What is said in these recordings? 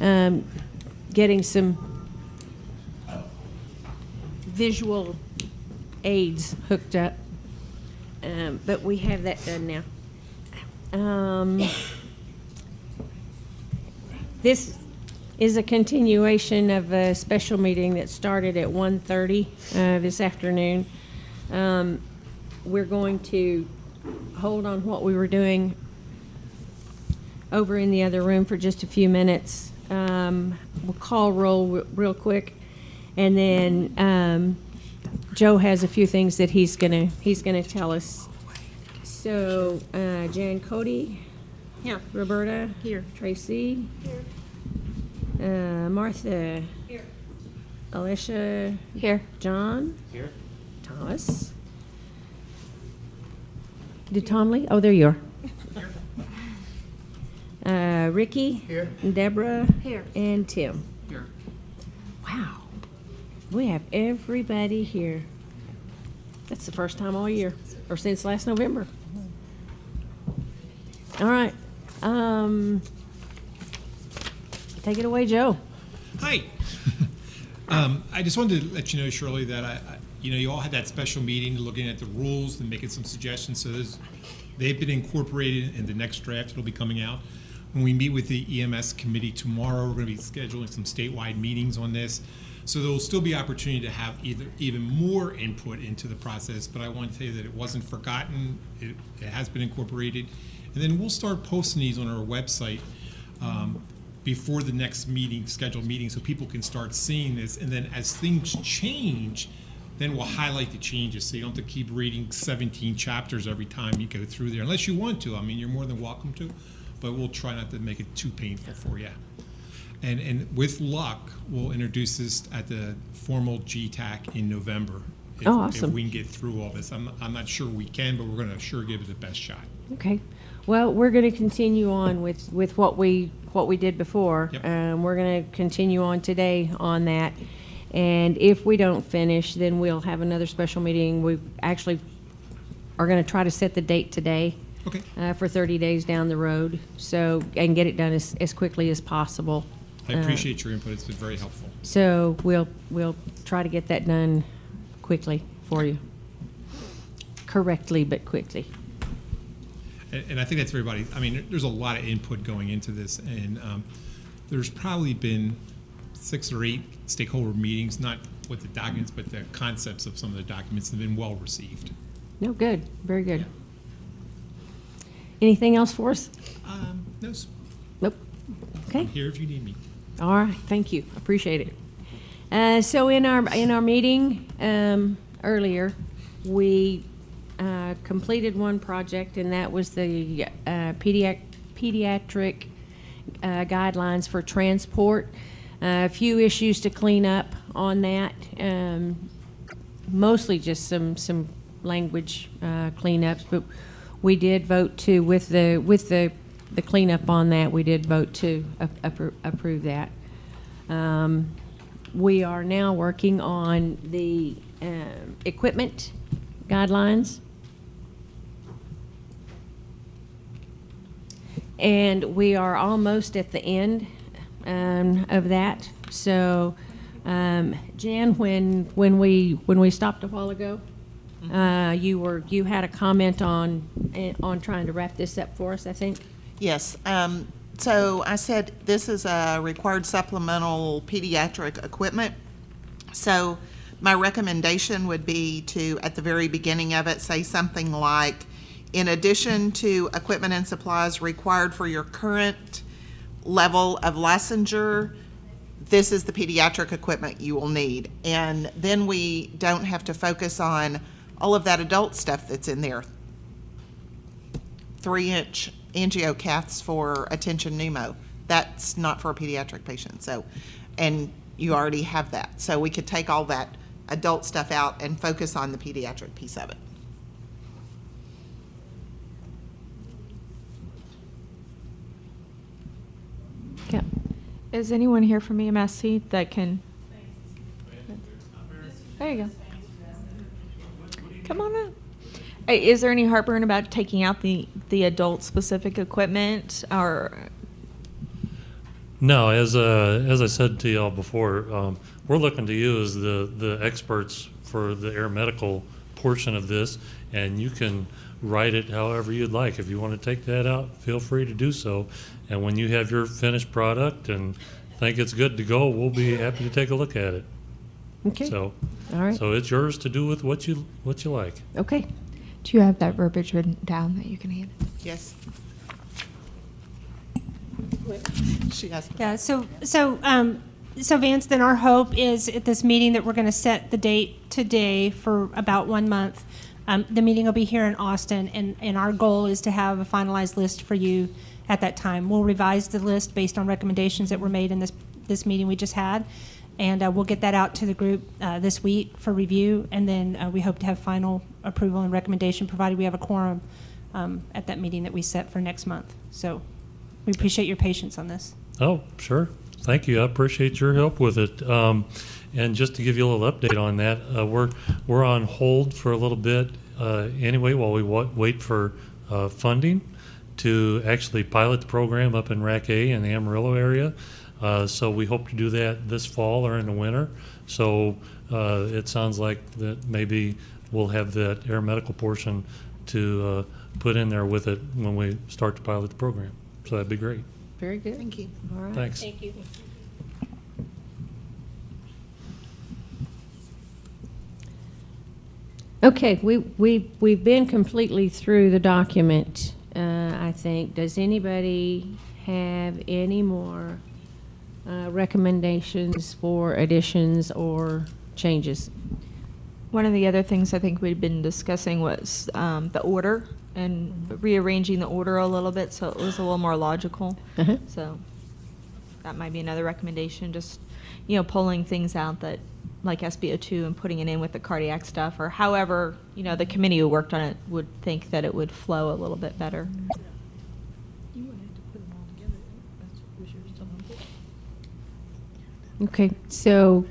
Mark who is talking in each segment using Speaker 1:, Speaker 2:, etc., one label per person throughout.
Speaker 1: getting some visual aids hooked up. But we have that done now. This is a continuation of a special meeting that started at 1:30 this afternoon. We're going to hold on what we were doing over in the other room for just a few minutes. We'll call roll real quick, and then Joe has a few things that he's gonna tell us. So Jan, Cody,
Speaker 2: Here.
Speaker 1: Roberta,
Speaker 2: Here.
Speaker 1: Tracy,
Speaker 2: Here.
Speaker 1: Martha,
Speaker 2: Here.
Speaker 1: Alicia,
Speaker 2: Here.
Speaker 1: John,
Speaker 3: Here.
Speaker 1: Thomas. Did Tom leave? Oh, there you are. Ricky,
Speaker 3: Here.
Speaker 1: Deborah,
Speaker 2: Here.
Speaker 1: and Tim.
Speaker 3: Here.
Speaker 1: Wow, we have everybody here. That's the first time all year, or since last November. All right. Take it away, Joe.
Speaker 4: Hi. I just wanted to let you know, Shirley, that you all had that special meeting looking at the rules and making some suggestions. So they've been incorporated in the next draft. It'll be coming out. When we meet with the EMS committee tomorrow, we're going to be scheduling some statewide meetings on this. So there will still be opportunity to have even more input into the process. But I want to tell you that it wasn't forgotten. It has been incorporated. And then we'll start posting these on our website before the next scheduled meeting, so people can start seeing this. And then as things change, then we'll highlight the changes, so you don't have to keep reading 17 chapters every time you go through there, unless you want to. I mean, you're more than welcome to, but we'll try not to make it too painful for you. And with luck, we'll introduce this at the formal GTAC in November.
Speaker 1: Awesome.
Speaker 4: If we can get through all this. I'm not sure we can, but we're going to sure give it the best shot.
Speaker 1: Okay. Well, we're going to continue on with what we did before.
Speaker 4: Yep.
Speaker 1: We're going to continue on today on that. And if we don't finish, then we'll have another special meeting. We actually are going to try to set the date today.
Speaker 4: Okay.
Speaker 1: For 30 days down the road, so and get it done as quickly as possible.
Speaker 4: I appreciate your input. It's been very helpful.
Speaker 1: So we'll try to get that done quickly for you. Correctly, but quickly.
Speaker 4: And I think that's everybody. I mean, there's a lot of input going into this, and there's probably been 6 or 8 stakeholder meetings, not with the documents, but the concepts of some of the documents have been well received.
Speaker 1: No, good. Very good. Anything else for us?
Speaker 4: No,
Speaker 1: Nope. Okay.
Speaker 4: I'm here if you need me.
Speaker 1: All right. Thank you. Appreciate it. So in our meeting earlier, we completed one project, and that was the pediatric guidelines for transport. A few issues to clean up on that. Mostly just some language cleanups, but we did vote to with the cleanup on that. We did vote to approve that. We are now working on the equipment guidelines, and we are almost at the end of that. So, Jan, when we stopped a while ago, you had a comment on trying to wrap this up for us, I think.
Speaker 2: Yes. So I said this is a required supplemental pediatric equipment. So my recommendation would be to, at the very beginning of it, say something like, in addition to equipment and supplies required for your current level of licensure, this is the pediatric equipment you will need. And then we don't have to focus on all of that adult stuff that's in there. 3-inch angio caths for attention pneumo. That's not for a pediatric patient. So, and you already have that. So we could take all that adult stuff out and focus on the pediatric piece of it.
Speaker 1: Yeah.
Speaker 5: Is anyone here from EMSC that can? There you go. Come on up. Hey, is there any heartburn about taking out the adult specific equipment, or?
Speaker 3: No, as I said to y'all before, we're looking to you as the experts for the air medical portion of this, and you can write it however you'd like. If you want to take that out, feel free to do so. And when you have your finished product and think it's good to go, we'll be happy to take a look at it.
Speaker 1: Okay.
Speaker 3: So,
Speaker 1: All right.
Speaker 3: so it's yours to do with what you like.
Speaker 1: Okay.
Speaker 5: Do you have that verbiage written down that you can hand?
Speaker 2: Yes. She asked.
Speaker 6: Yeah, so Vance, then our hope is at this meeting that we're going to set the date today for about 1 month. The meeting will be here in Austin, and our goal is to have a finalized list for you at that time. We'll revise the list based on recommendations that were made in this meeting we just had, and we'll get that out to the group this week for review, and then we hope to have final approval and recommendation, provided we have a quorum at that meeting that we set for next month. So we appreciate your patience on this.
Speaker 3: Oh, sure. Thank you. I appreciate your help with it. And just to give you a little update on that, we're on hold for a little bit anyway while we wait for funding to actually pilot the program up in Rack A in the Amarillo area. So we hope to do that this fall or in the winter. So it sounds like that maybe we'll have that air medical portion to put in there with it when we start to pilot the program. So that'd be great.
Speaker 1: Very good.
Speaker 2: Thank you.
Speaker 1: All right.
Speaker 3: Thanks.
Speaker 6: Thank you.
Speaker 1: Okay, we've been completely through the document, I think. Does anybody have any more recommendations for additions or changes?
Speaker 5: One of the other things I think we'd been discussing was the order and rearranging the order a little bit so it was a little more logical.
Speaker 1: Uh-huh.
Speaker 5: So that might be another recommendation, just, pulling things out that, like SBO2 and putting it in with the cardiac stuff, or however, the committee who worked on it would think that it would flow a little bit better.
Speaker 7: You would have to put them all together. That's what you're still on board.
Speaker 1: Okay, so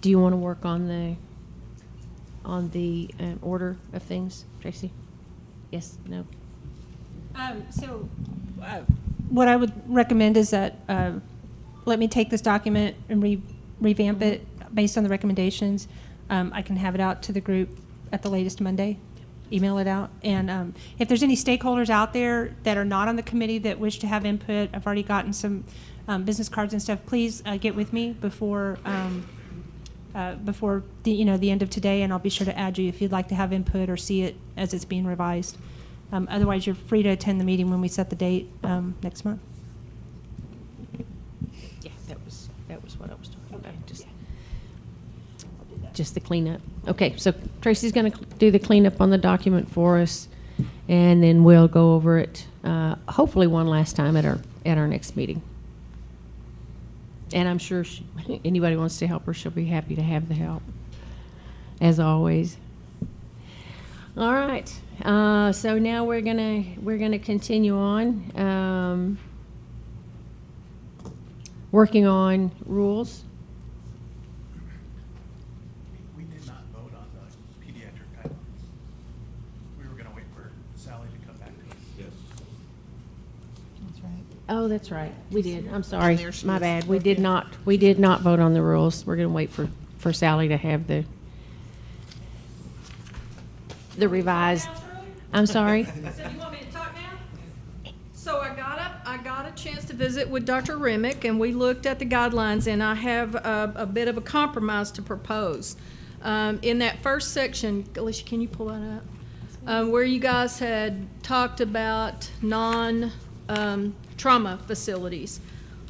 Speaker 1: do you want to work on the order of things, Tracy? Yes, no?
Speaker 6: What I would recommend is that let me take this document and revamp it based on the recommendations. I can have it out to the group at the latest Monday, email it out. And if there's any stakeholders out there that are not on the committee that wish to have input, I've already gotten some business cards and stuff. Please get with me before the end of today, and I'll be sure to add you if you'd like to have input or see it as it's being revised. Otherwise, you're free to attend the meeting when we set the date next month.
Speaker 1: Yeah, that was what I was talking about. Just the cleanup. Okay, so Tracy's going to do the cleanup on the document for us, and then we'll go over it hopefully one last time at our next meeting. And I'm sure anybody wants to help her, she'll be happy to have the help, as always. All right. So now we're gonna continue on working on rules.
Speaker 8: We did not vote on the pediatric guidelines. We were going to wait for Sally to come back to us. Yes.
Speaker 7: That's right.
Speaker 1: Oh, that's right. We did. I'm sorry.
Speaker 2: there she
Speaker 1: My
Speaker 2: is.
Speaker 1: bad. We did not vote on the rules. We're gonna wait for Sally to have the revised. I'm sorry.
Speaker 7: So you want me to talk now? So I got a chance to visit with Dr. Remick, and we looked at the guidelines, and I have a bit of a compromise to propose. In that first section, Alicia, can you pull that up? Where you guys had talked about non-trauma facilities.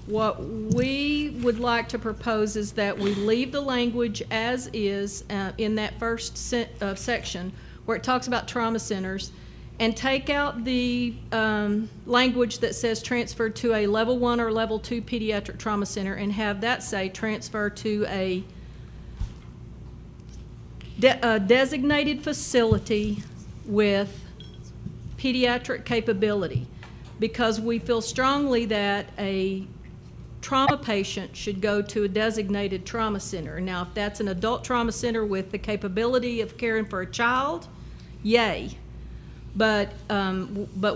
Speaker 7: What we would like to propose is that we leave the language as is in that first section where it talks about trauma centers, and take out the language that says transfer to a level 1 or level 2 pediatric trauma center, and have that say transfer to a designated facility with pediatric capability, because we feel strongly that a trauma patient should go to a designated trauma center. Now, if that's an adult trauma center with the capability of caring for a child, yay. but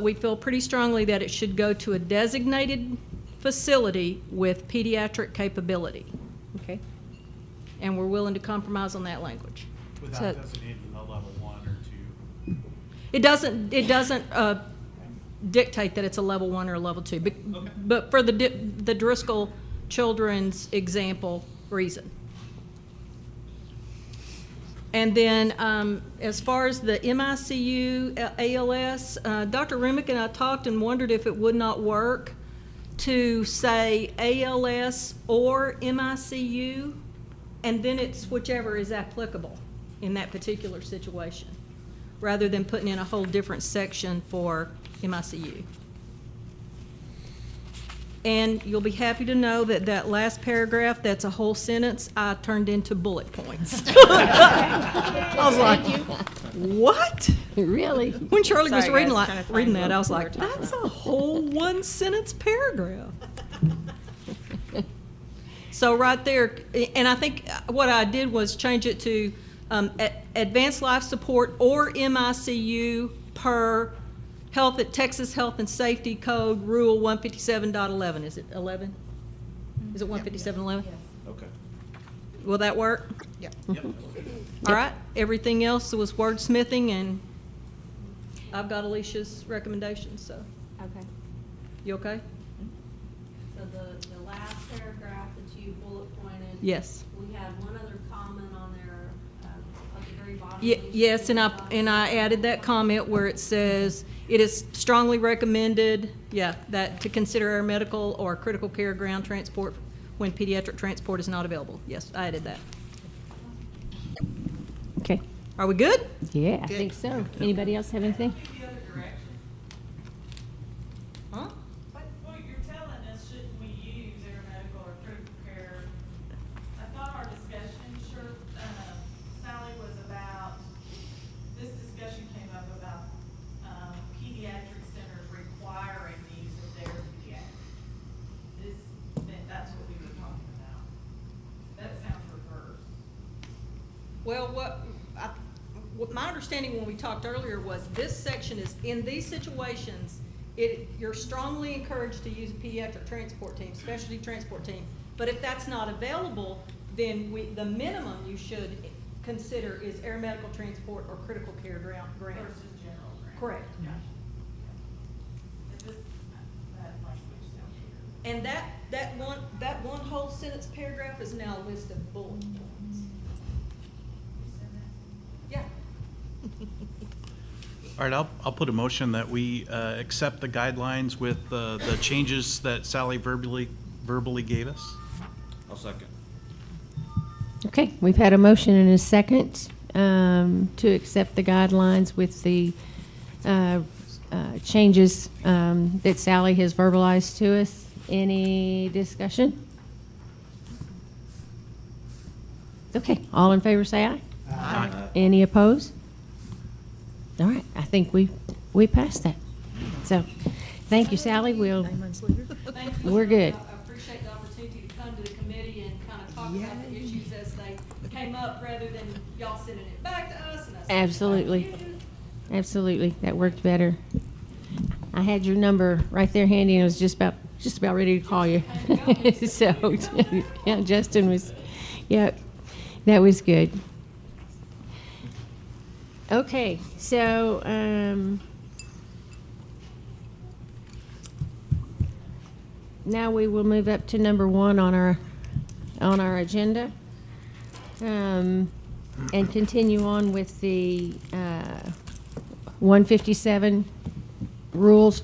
Speaker 7: we feel pretty strongly that it should go to a designated facility with pediatric capability.
Speaker 1: Okay.
Speaker 7: And we're willing to compromise on that language.
Speaker 8: Without
Speaker 5: So-
Speaker 8: designating a level 1 or 2.
Speaker 7: It doesn't dictate that it's a level 1 or a level 2, but for the Driscoll children's example reason. And then as far as the MICU ALS, Dr. Remick and I talked and wondered if it would not work to say ALS or MICU, and then it's whichever is applicable in that particular situation, rather than putting in a whole different section for MICU. And you'll be happy to know that that last paragraph, that's a whole sentence, I turned into bullet points. I was like, what?
Speaker 1: Really?
Speaker 7: When Shirley was
Speaker 5: Sorry,
Speaker 7: reading,
Speaker 5: guys, trying to find
Speaker 7: reading that, I was
Speaker 5: what we
Speaker 7: like,
Speaker 5: were talking
Speaker 7: that's a whole one sentence paragraph. So right there, and I think what I did was change it to advanced life support or MICU per Texas Health and Safety Code Rule 157.11. Is it 11? Is it 157.11?
Speaker 8: Okay.
Speaker 7: Will that work?
Speaker 2: Yeah.
Speaker 7: All right. Everything else was wordsmithing, and I've got Alicia's recommendations, so.
Speaker 5: Okay.
Speaker 7: You okay?
Speaker 9: So the last paragraph that you bullet pointed.
Speaker 7: Yes.
Speaker 9: We had one other comment on there, at the very bottom.
Speaker 7: Yes, and I added that comment where it says, it is strongly recommended, that to consider air medical or critical care ground transport when pediatric transport is not available. Yes, I added that.
Speaker 1: Okay.
Speaker 7: Are we good?
Speaker 1: Yeah, I think so. Anybody else have anything?
Speaker 7: Huh?
Speaker 10: What you're telling us, shouldn't we use air medical or critical care? I thought our discussion, Sally, was about, this discussion came up about, pediatric centers requiring the use of their pediatrics. That's what we were talking about. That sounds reverse.
Speaker 7: Well, what my understanding when we talked earlier was this section is, in these situations, you're strongly encouraged to use a pediatric transport team, specialty transport team. But if that's not available, then the minimum you should consider is air medical transport or critical care grant.
Speaker 10: Versus general grant.
Speaker 7: Correct.
Speaker 10: That language sounds weird.
Speaker 7: And that one whole sentence paragraph is now a list of bullet points. Yeah.
Speaker 8: All right, I'll put a motion that we accept the guidelines with the changes that Sally verbally gave us.
Speaker 11: I'll second.
Speaker 1: Okay, we've had a motion and a second to accept the guidelines with the changes that Sally has verbalized to us. Any discussion? Okay, all in favor say aye.
Speaker 8: Aye.
Speaker 1: Any opposed? All right, I think we passed that. So, thank you, Sally. We're good.
Speaker 7: I appreciate the opportunity to come to the committee and kind of talk about the issues as they came up, rather than y'all sending it back to us and us.
Speaker 1: Absolutely. Absolutely, that worked better. I had your number right there handy, and I was just about ready to call you. So, yeah, Justin was, yeah, that was good. Okay, so now we will move up to number 1 on our agenda, and continue on with the 157 rules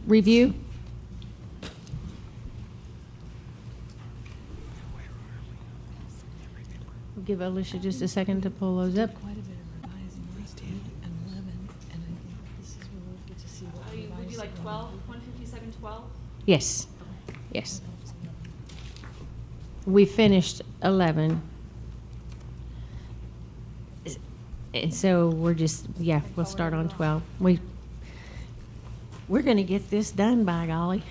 Speaker 1: review. We'll give Alicia just a second to pull those up.
Speaker 12: Quite a bit of revising last 10 and 11, and I think this is where we'll get to see what
Speaker 5: Would you
Speaker 12: revised.
Speaker 5: like 12, 157, 12?
Speaker 1: Yes, yes. We finished 11. And so we're just, we'll start on 12. We're going to get this done, by golly.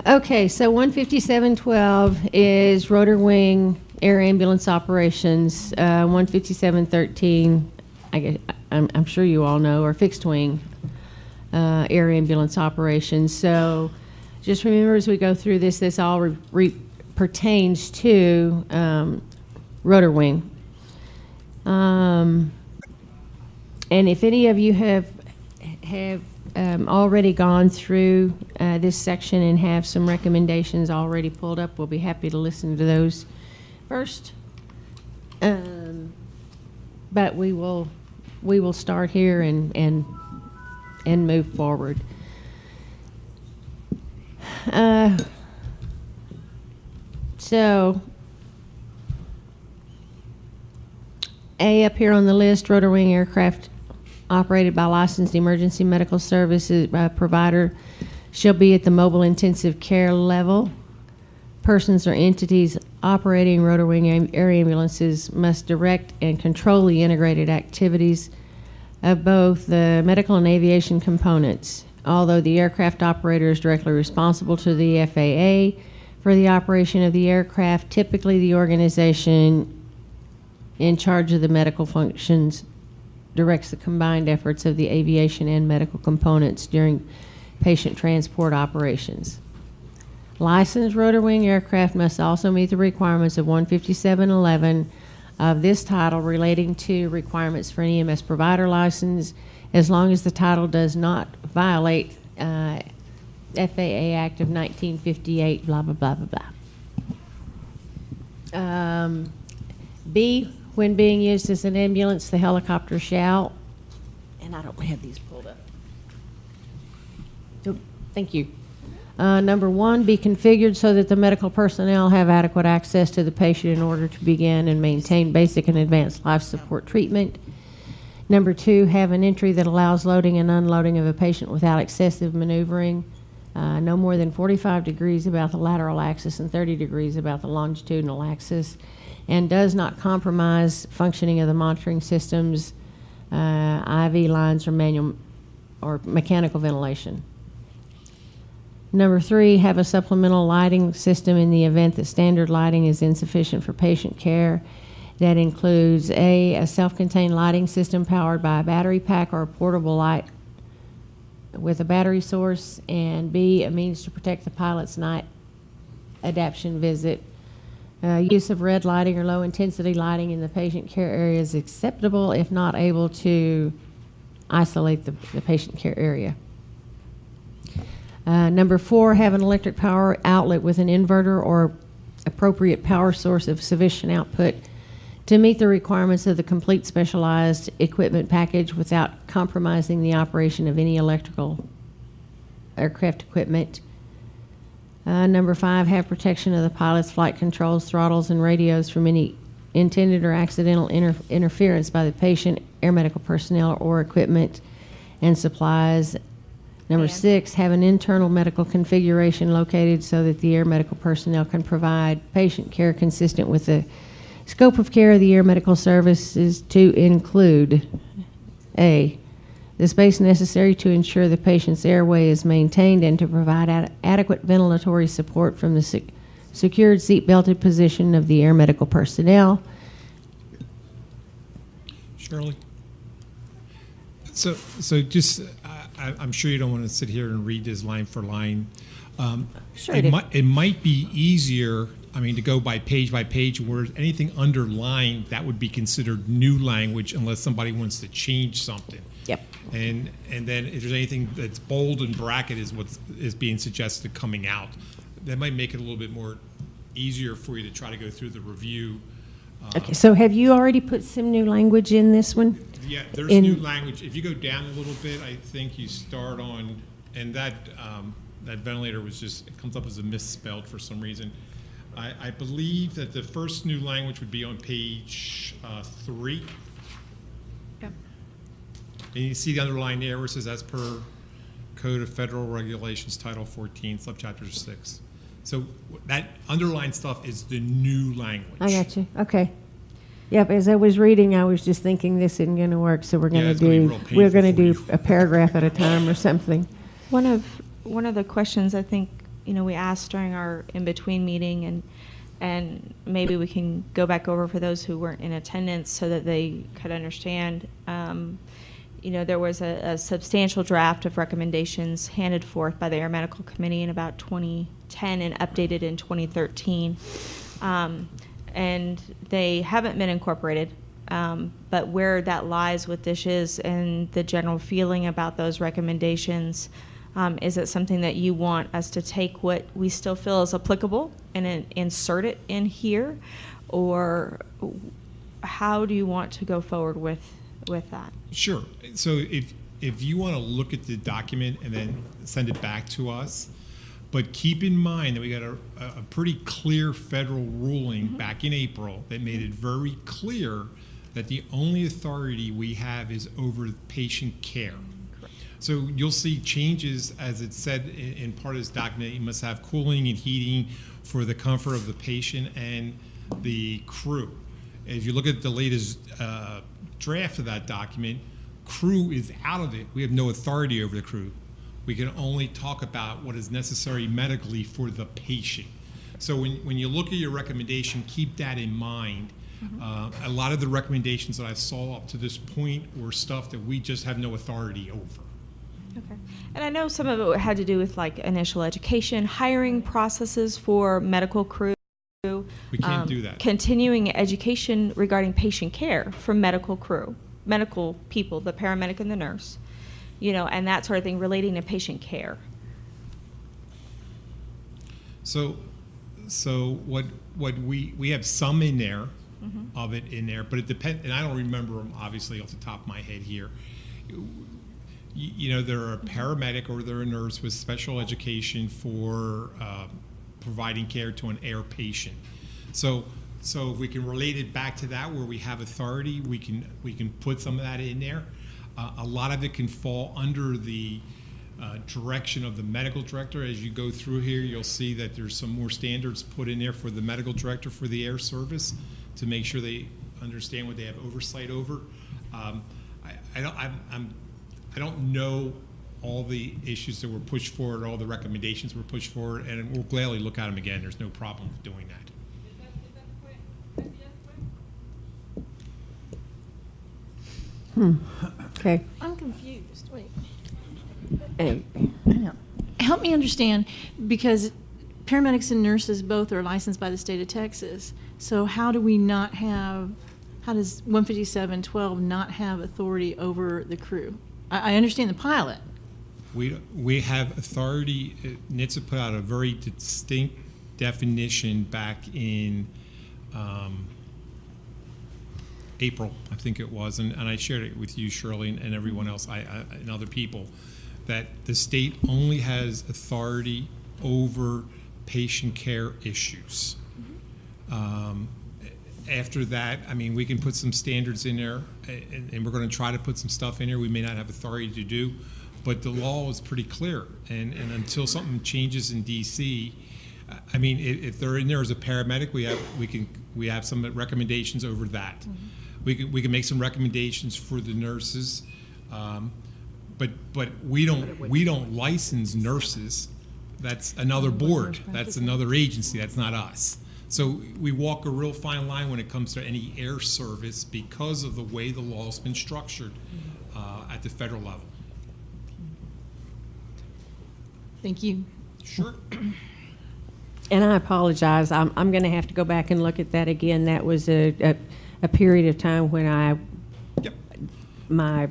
Speaker 1: Okay, so 15712 is rotor wing air ambulance operations. 15713, I'm sure you all know, are fixed wing air ambulance operations. So just remember as we go through this, this all pertains to rotor wing. And if any of you have already gone through this section and have some recommendations already pulled up, we'll be happy to listen to those first. But we will start here and move forward. So A up here on the list, rotor wing aircraft operated by licensed emergency medical services provider shall be at the mobile intensive care level. Persons or entities operating rotor wing air ambulances must direct and control the integrated activities of both the medical and aviation components. Although the aircraft operator is directly responsible to the FAA for the operation of the aircraft, typically the organization in charge of the medical functions directs the combined efforts of the aviation and medical components during patient transport operations. Licensed rotor wing aircraft must also meet the requirements of 15711 of this title relating to requirements for an EMS provider license, as long as the title does not violate FAA Act of 1958, blah, blah, blah, blah, blah. B, when being used as an ambulance, the helicopter shall, and I don't have these pulled up. Oh, thank you. Number one, be configured so that the medical personnel have adequate access to the patient in order to begin and maintain basic and advanced life support treatment. Number two, have an entry that allows loading and unloading of a patient without excessive maneuvering, no more than 45 degrees about the lateral axis and 30 degrees about the longitudinal axis, and does not compromise functioning of the monitoring systems, IV lines, or manual or mechanical ventilation. Number three, have a supplemental lighting system in the event that standard lighting is insufficient for patient care. That includes a self-contained lighting system powered by a battery pack or a portable light with a battery source, and B, a means to protect the pilot's night adaptation visit. Use of red lighting or low-intensity lighting in the patient care area is acceptable if not able to isolate the patient care area. Number four, have an electric power outlet with an inverter or appropriate power source of sufficient output to meet the requirements of the complete specialized equipment package without compromising the operation of any electrical aircraft equipment. Number five, have protection of the pilot's flight controls, throttles, and radios from any intended or accidental interference by the patient, air medical personnel, or equipment and supplies. Number six, have an internal medical configuration located so that the air medical personnel can provide patient care consistent with the scope of care of the air medical services, to include A, the space necessary to ensure the patient's airway is maintained and to provide adequate ventilatory support from the secured seat-belted position of the air medical personnel.
Speaker 4: Shirley? So just, I'm sure you don't want to sit here and read this line for line.
Speaker 1: Sure
Speaker 4: It might be easier, to go by page, where anything underlined, that would be considered new language unless somebody wants to change something.
Speaker 1: Yep.
Speaker 4: And then if there's anything that's bold and bracket is what is being suggested coming out. That might make it a little bit more easier for you to try to go through the review.
Speaker 1: Okay, so have you already put some new language in this one?
Speaker 4: Yeah, there's new language. If you go down a little bit, I think you start on, and that ventilator was just, it comes up as a misspelled for some reason. I believe that the first new language would be on page 3.
Speaker 5: Yep.
Speaker 4: And you see the underlined there where it says, as per Code of Federal Regulations, Title 14, Subchapter 6. So that underlined stuff is the new language.
Speaker 1: I got you. Okay. Yep. As I was reading, I was just thinking this isn't going to work, so we're going to do a paragraph at a time or something.
Speaker 5: One of the questions I think we asked during our in-between meeting, and maybe we can go back over for those who weren't in attendance so that they could understand. There was a substantial draft of recommendations handed forth by the Air Medical Committee in about 2010 and updated in 2013. And they haven't been incorporated. But where that lies with DSHS and the general feeling about those recommendations, is it something that you want us to take what we still feel is applicable and insert it in here? Or how do you want to go forward with that?
Speaker 4: Sure. So if you want to look at the document and then send it back to us, but keep in mind that we got a pretty clear federal ruling back in April that made it very clear that the only authority we have is over patient care. Correct. So you'll see changes, as it said in part of this document. You must have cooling and heating for the comfort of the patient and the crew. If you look at the latest draft of that document, crew is out of it. We have no authority over the crew. We can only talk about what is necessary medically for the patient. So when you look at your recommendation, keep that in mind. A lot of the recommendations that I saw up to this point were stuff that we just have no authority over.
Speaker 5: Okay. And I know some of it had to do with like initial education, hiring processes for medical crew.
Speaker 4: We can't do that.
Speaker 5: Continuing education regarding patient care for medical crew, medical people, the paramedic and the nurse, and that sort of thing relating to patient care.
Speaker 4: So what we have some in there, of it in there, but it depends, and I don't remember them obviously off the top of my head here. They're a paramedic or they're a nurse with special education for providing care to an air patient. So if we can relate it back to that where we have authority, we can put some of that in there. A lot of it can fall under the direction of the medical director. As you go through here, you'll see that there's some more standards put in there for the medical director for the air service to make sure they understand what they have oversight over. I don't know all the issues that were pushed forward, all the recommendations were pushed forward, and we'll gladly look at them again. There's no problem with doing that.
Speaker 1: Okay.
Speaker 11: I'm confused. Wait.
Speaker 1: Hey.
Speaker 11: Help me understand, because paramedics and nurses both are licensed by the state of Texas. So how does 157.12 not have authority over the crew? I understand the pilot.
Speaker 4: We have authority. NHTSA put out a very distinct definition back in April, I think it was, and I shared it with you, Shirley, and everyone else, and other people, that the state only has authority over patient care issues. After that, we can put some standards in there, and we're going to try to put some stuff in there we may not have authority to do, but the law is pretty clear, and until something changes in DC, if they're in there as a paramedic, we have some recommendations over that. We can make some recommendations for the nurses, but we don't license nurses. That's another board. That's another agency. That's not us. So we walk a real fine line when it comes to any air service because of the way the law's been structured at the federal level.
Speaker 11: Thank you.
Speaker 4: Sure.
Speaker 1: And I apologize. I'm going to have to go back and look at that again. That was a period of time when my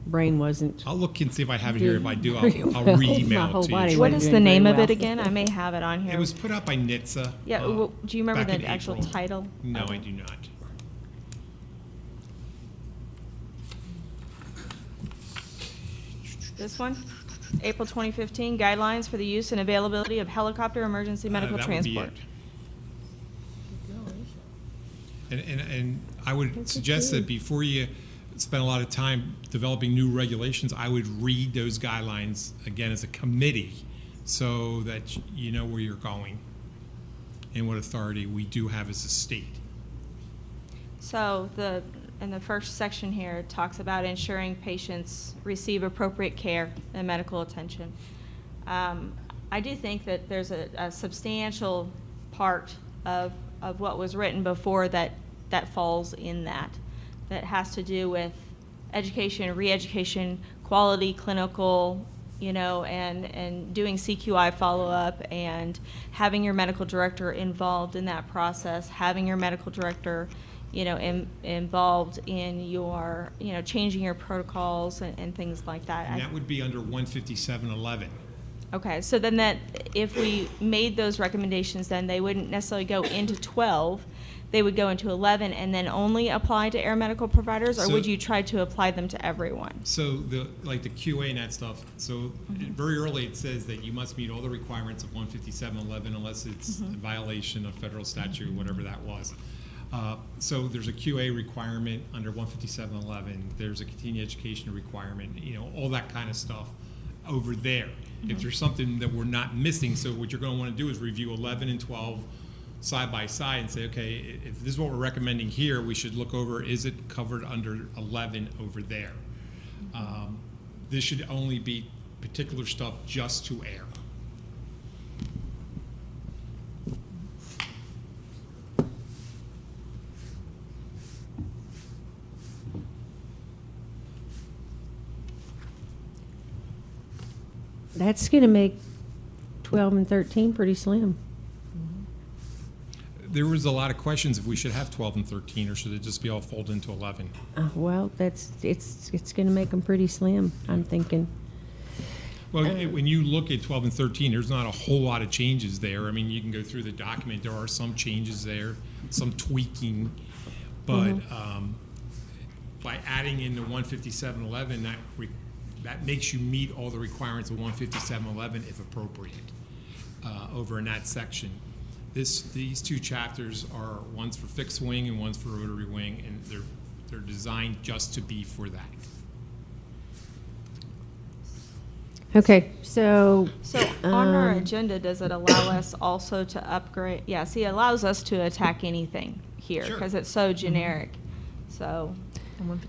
Speaker 1: brain wasn't.
Speaker 4: I'll look and see if I have it here. If I do, I'll
Speaker 1: well.
Speaker 4: re-email
Speaker 1: My whole
Speaker 4: it to
Speaker 1: body
Speaker 4: you.
Speaker 5: What
Speaker 1: wasn't
Speaker 5: is
Speaker 1: doing
Speaker 5: the name
Speaker 1: very
Speaker 5: of it
Speaker 1: well.
Speaker 5: again? I may have it on here.
Speaker 4: It was put out by NHTSA.
Speaker 5: Yeah, well, do you remember
Speaker 4: back
Speaker 5: the
Speaker 4: in
Speaker 5: actual
Speaker 4: April.
Speaker 5: title?
Speaker 4: No,
Speaker 5: of
Speaker 4: I
Speaker 5: it?
Speaker 4: do not.
Speaker 5: This one? April 2015, guidelines for the use and availability of helicopter emergency medical
Speaker 4: That would be
Speaker 5: transport.
Speaker 4: it. And I would suggest that before you spend a lot of time developing new regulations, I would read those guidelines again as a committee so that you know where you're going and what authority we do have as a state.
Speaker 5: So in the first section here, it talks about ensuring patients receive appropriate care and medical attention. I do think that there's a substantial part of what was written before that falls in that has to do with education, re-education, quality, clinical, and doing CQI follow-up and having your medical director involved in that process, having your medical director, involved in your, changing your protocols and things like that.
Speaker 4: And that would be under 157.11.
Speaker 5: Okay, so then that, if we made those recommendations, then they wouldn't necessarily go into 12, they would go into 11 and then only apply to air medical providers, or
Speaker 4: So-
Speaker 5: would you try to apply them to everyone?
Speaker 4: So the QA and that stuff, so very early it says that you must meet all the requirements of 157.11 unless it's a violation of federal statute, whatever that was. So there's a QA requirement under 157.11, there's a continuing education requirement, all that kind of stuff over there. If there's something that we're not missing, so what you're going to want to do is review 11 and 12 side by side and say, okay, if this is what we're recommending here, we should look over, is it covered under 11 over there? This should only be particular stuff just to air.
Speaker 1: That's going to make 12 and 13 pretty slim.
Speaker 4: There was a lot of questions if we should have 12 and 13, or should it just be all folded into 11?
Speaker 1: Well, it's going to make them pretty slim, I'm thinking.
Speaker 4: Well, when you look at 12 and 13, there's not a whole lot of changes there. I mean, you can go through the document. There are some changes there, some tweaking, but by adding in the 157.11, that makes you meet all the requirements of 157.11 if appropriate over in that section. These two chapters are one's for fixed wing and one's for rotary wing, and they're designed just to be for that.
Speaker 1: Okay, so.
Speaker 5: So on our agenda, does it allow us also to upgrade? Yeah, see, it allows us to attack anything here
Speaker 4: Sure.
Speaker 5: because it's so generic. So,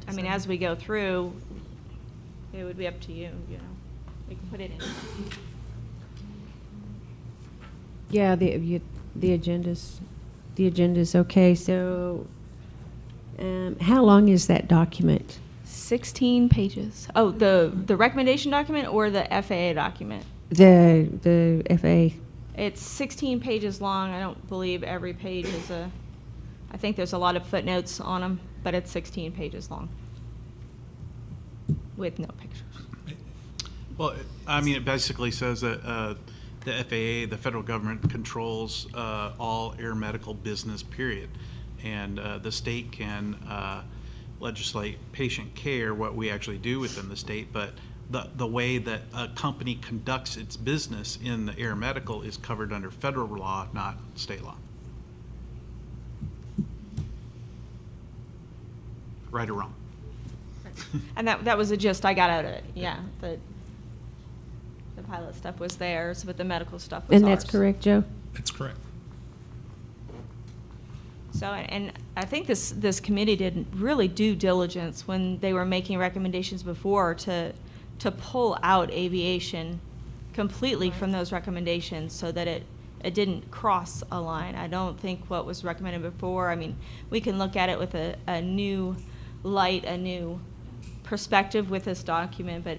Speaker 5: I mean, as we go through, it would be up to you, We can put it in.
Speaker 1: Yeah, the agenda's okay. So, how long is that document?
Speaker 5: 16 pages. Oh, the recommendation document or the FAA document?
Speaker 1: The FAA.
Speaker 5: It's 16 pages long. I don't believe every page is I think there's a lot of footnotes on them, but it's 16 pages long with no pictures.
Speaker 8: Well, I mean, it basically says that the FAA, the federal government, controls all air medical business, period. And the state can legislate patient care, what we actually do within the state, but the way that a company conducts its business in the air medical is covered under federal law, not state law. Right or wrong?
Speaker 5: And that was a gist I got out of it. Yeah, the pilot stuff was theirs, but the medical stuff was
Speaker 1: And that's
Speaker 5: ours.
Speaker 1: correct, Joe?
Speaker 4: That's correct.
Speaker 5: So, and I think this committee did really due diligence when they were making recommendations before to pull out aviation completely from those recommendations so that it didn't cross a line. I don't think what was recommended before, I mean, we can look at it with a new light, a new perspective with this document, but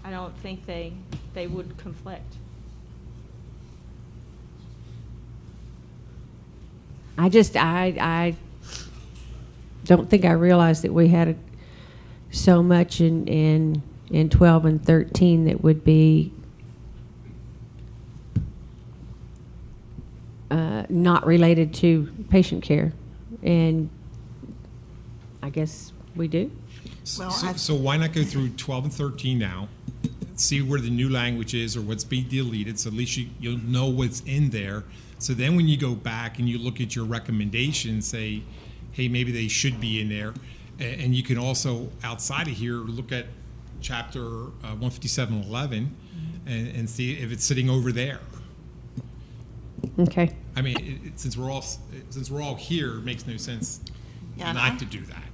Speaker 5: I don't think they would conflict.
Speaker 1: I don't think I realized that we had so much in 12 and 13 that would be not related to patient care, and I guess we do.
Speaker 2: Well,
Speaker 4: So why not go through 12 and 13 now, see where the new language is or what's being deleted, so at least you'll know what's in there. So then when you go back and you look at your recommendations, say, hey, maybe they should be in there. And you can also, outside of here, look at chapter 157.11 and see if it's sitting over there.
Speaker 1: Okay.
Speaker 4: I mean, since we're all here, it makes no sense
Speaker 2: Yeah, and
Speaker 4: not to do that.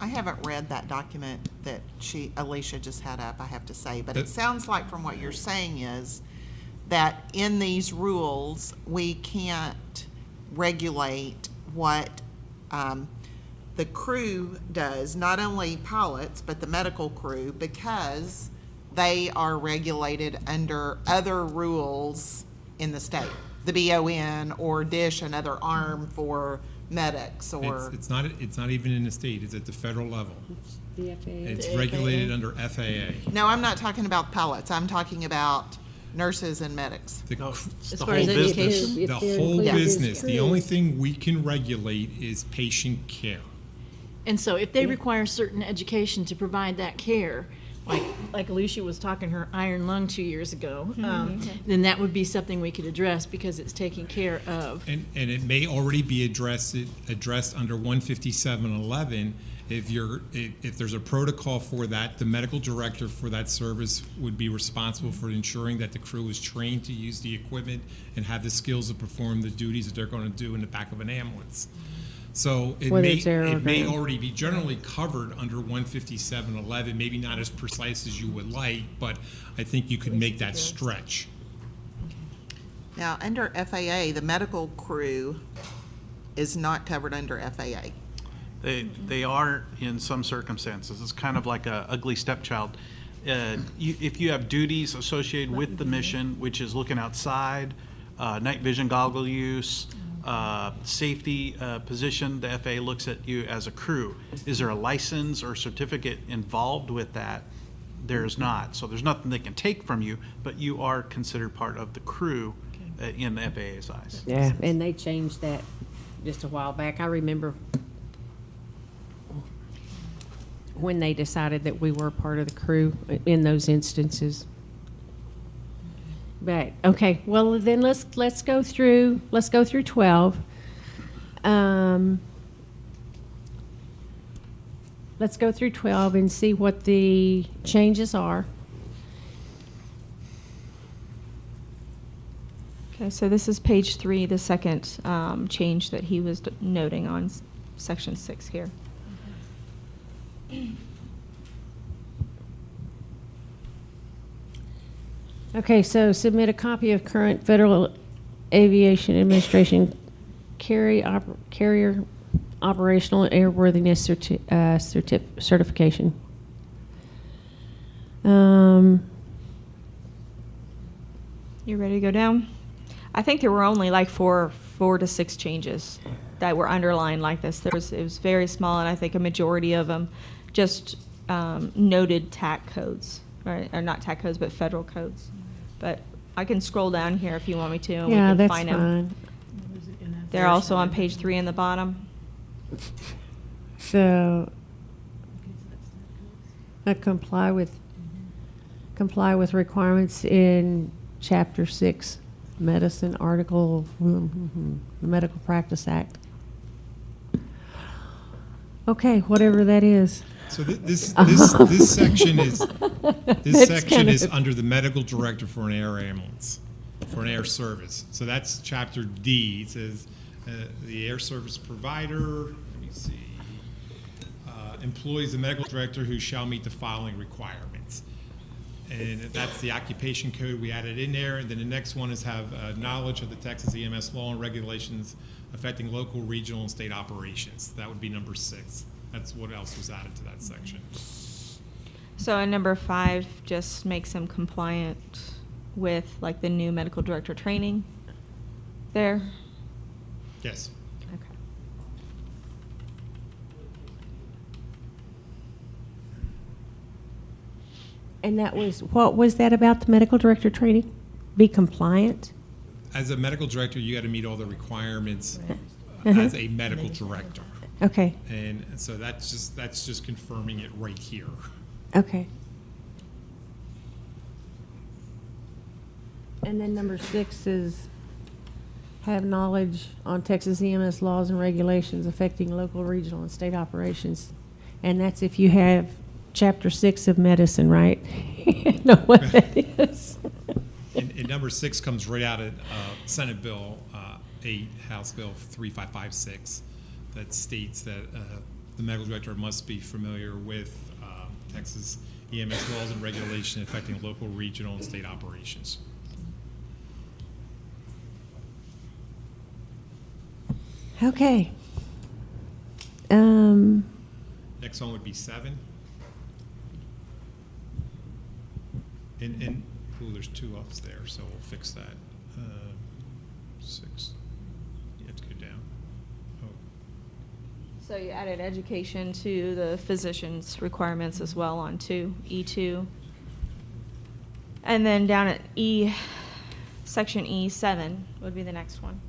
Speaker 2: I haven't read that document that Alicia just had up, I have to say, but
Speaker 4: That-
Speaker 2: it sounds like from what you're saying is that in these rules, we can't regulate what the crew does, not only pilots, but the medical crew, because they are regulated under other rules in the state. The BON or DISH, another arm for medics, or.
Speaker 4: It's not even in the state, it's at the federal level.
Speaker 1: The FAA.
Speaker 4: It's regulated under FAA.
Speaker 2: No, I'm not talking about pilots. I'm talking about nurses and medics.
Speaker 4: The
Speaker 8: No,
Speaker 4: cr-
Speaker 11: As
Speaker 8: the
Speaker 11: far
Speaker 8: whole
Speaker 11: as
Speaker 8: business.
Speaker 11: education.
Speaker 1: If
Speaker 4: The
Speaker 1: they're
Speaker 4: whole
Speaker 1: included as
Speaker 4: business, the
Speaker 1: crew.
Speaker 4: only thing we can regulate is patient care.
Speaker 11: And so if they require certain education to provide that care, like Alicia was talking her iron lung 2 years ago, then that would be something we could address because it's taken care of.
Speaker 4: And it may already be addressed under 15711. If there's a protocol for that, the medical director for that service would be responsible for ensuring that the crew is trained to use the equipment and have the skills to perform the duties that they're going to do in the back of an ambulance. So it
Speaker 1: Whether
Speaker 4: may,
Speaker 1: it's air or
Speaker 4: it may
Speaker 1: ground.
Speaker 4: already be generally covered under 15711, maybe not as precise as you would like, but I think you could make that stretch.
Speaker 2: Now, under FAA, the medical crew is not covered under FAA.
Speaker 8: They are in some circumstances. It's kind of like a ugly stepchild. If you have duties associated with the mission, which is looking outside, night vision goggle use, safety position, the FAA looks at you as a crew. Is there a license or certificate involved with that? There is not. So there's nothing they can take from you, but you are considered part of the crew in the FAA's eyes.
Speaker 1: Yeah, and they changed that just a while back. I remember when they decided that we were part of the crew in those instances. But, okay, well, then let's go through 12. Let's go through 12 and see what the changes are.
Speaker 5: Okay, so this is page 3, the second change that he was noting on section 6 here.
Speaker 1: Okay, so submit a copy of current Federal Aviation Administration carrier operational airworthiness certification.
Speaker 5: You ready to go down? I think there were only like four to six changes that were underlined like this. It was very small, and I think a majority of them just noted TAC codes, right? Or not TAC codes, but federal codes. But I can scroll down here if you want me to, and we
Speaker 1: Yeah,
Speaker 5: can
Speaker 1: that's
Speaker 5: find them.
Speaker 1: fine.
Speaker 5: They're also on page 3 in the bottom.
Speaker 1: So, comply with requirements in Chapter 6, Medicine Article, the Medical Practice Act. Okay, whatever that is.
Speaker 4: So this section is under the medical director for an air ambulance, for an air service. So that's chapter D. It says the air service provider. Let me see. Employs the medical director who shall meet the following requirements, and that's the occupation code we added in there. And then the next one is have knowledge of the Texas EMS law and regulations affecting local, regional, and state operations. That would be number 6. That's what else was added to that section.
Speaker 5: So in number 5, just makes them compliant with like the new medical director training there.
Speaker 4: Yes.
Speaker 5: Okay.
Speaker 1: And that was, what was that about the medical director training? Be compliant?
Speaker 4: As a medical director, you got to meet all the requirements as a medical director.
Speaker 1: Okay,
Speaker 4: And so that's just confirming it right here.
Speaker 1: okay. And then number 6 is have knowledge on Texas EMS laws and regulations affecting local, regional, and state operations. And that's if you have Chapter 6 of medicine, right? Know what that is.
Speaker 4: And number 6 comes right out of Senate Bill 8, House Bill 3556, that states that the medical director must be familiar with Texas EMS laws and regulations affecting local, regional, and state operations.
Speaker 1: Okay.
Speaker 4: Next one would be 7. And oh, there's 2 ups there, so we'll fix that. 6. You have to go down. Oh,
Speaker 5: So you added education to the physician's requirements as well on E2. And then down at section E7 would be the next one.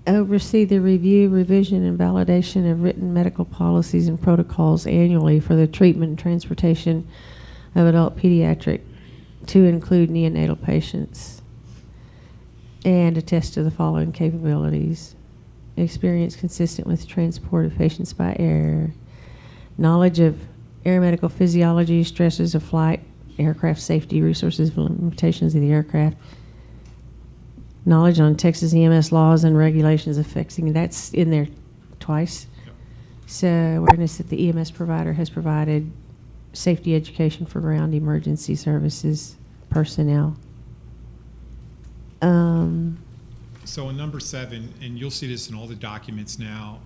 Speaker 1: Oversee the review, revision, and validation of written medical policies and protocols annually for the treatment and transportation of adult pediatric to include neonatal patients, and attest to the following capabilities: experience consistent with transport of patients by air, knowledge of aeromedical physiology, stresses of flight, aircraft safety, resources, limitations of the aircraft, knowledge on Texas EMS laws and regulations affecting, that's in there twice.
Speaker 4: Yep.
Speaker 1: So awareness that the EMS provider has provided safety education for ground emergency services personnel.
Speaker 4: So in number 7, and you'll see this in all the documents now,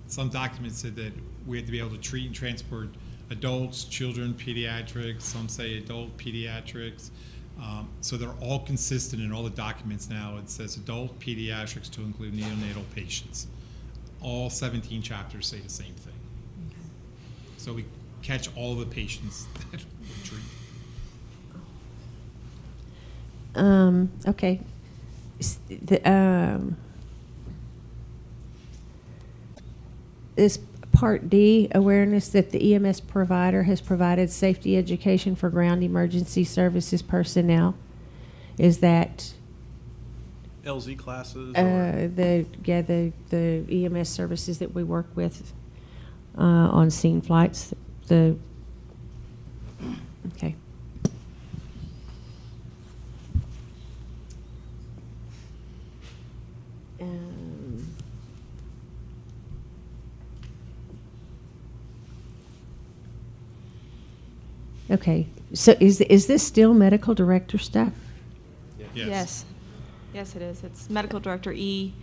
Speaker 4: some documents said that we have to be able to treat and transport adults, children, pediatrics, some say adult pediatrics. So they're all consistent in all the documents now. It says adult pediatrics to include neonatal patients. All 17 chapters say the same thing. So we catch all the patients that we treat.
Speaker 1: Okay. This Part D, awareness that the EMS provider has provided safety education for ground emergency services personnel. Is that
Speaker 8: LZ classes? Or
Speaker 1: the EMS services that we work with on scene flights? Okay. Okay, so is this still medical director stuff?
Speaker 5: Yes. Yes, it is. It's medical director E,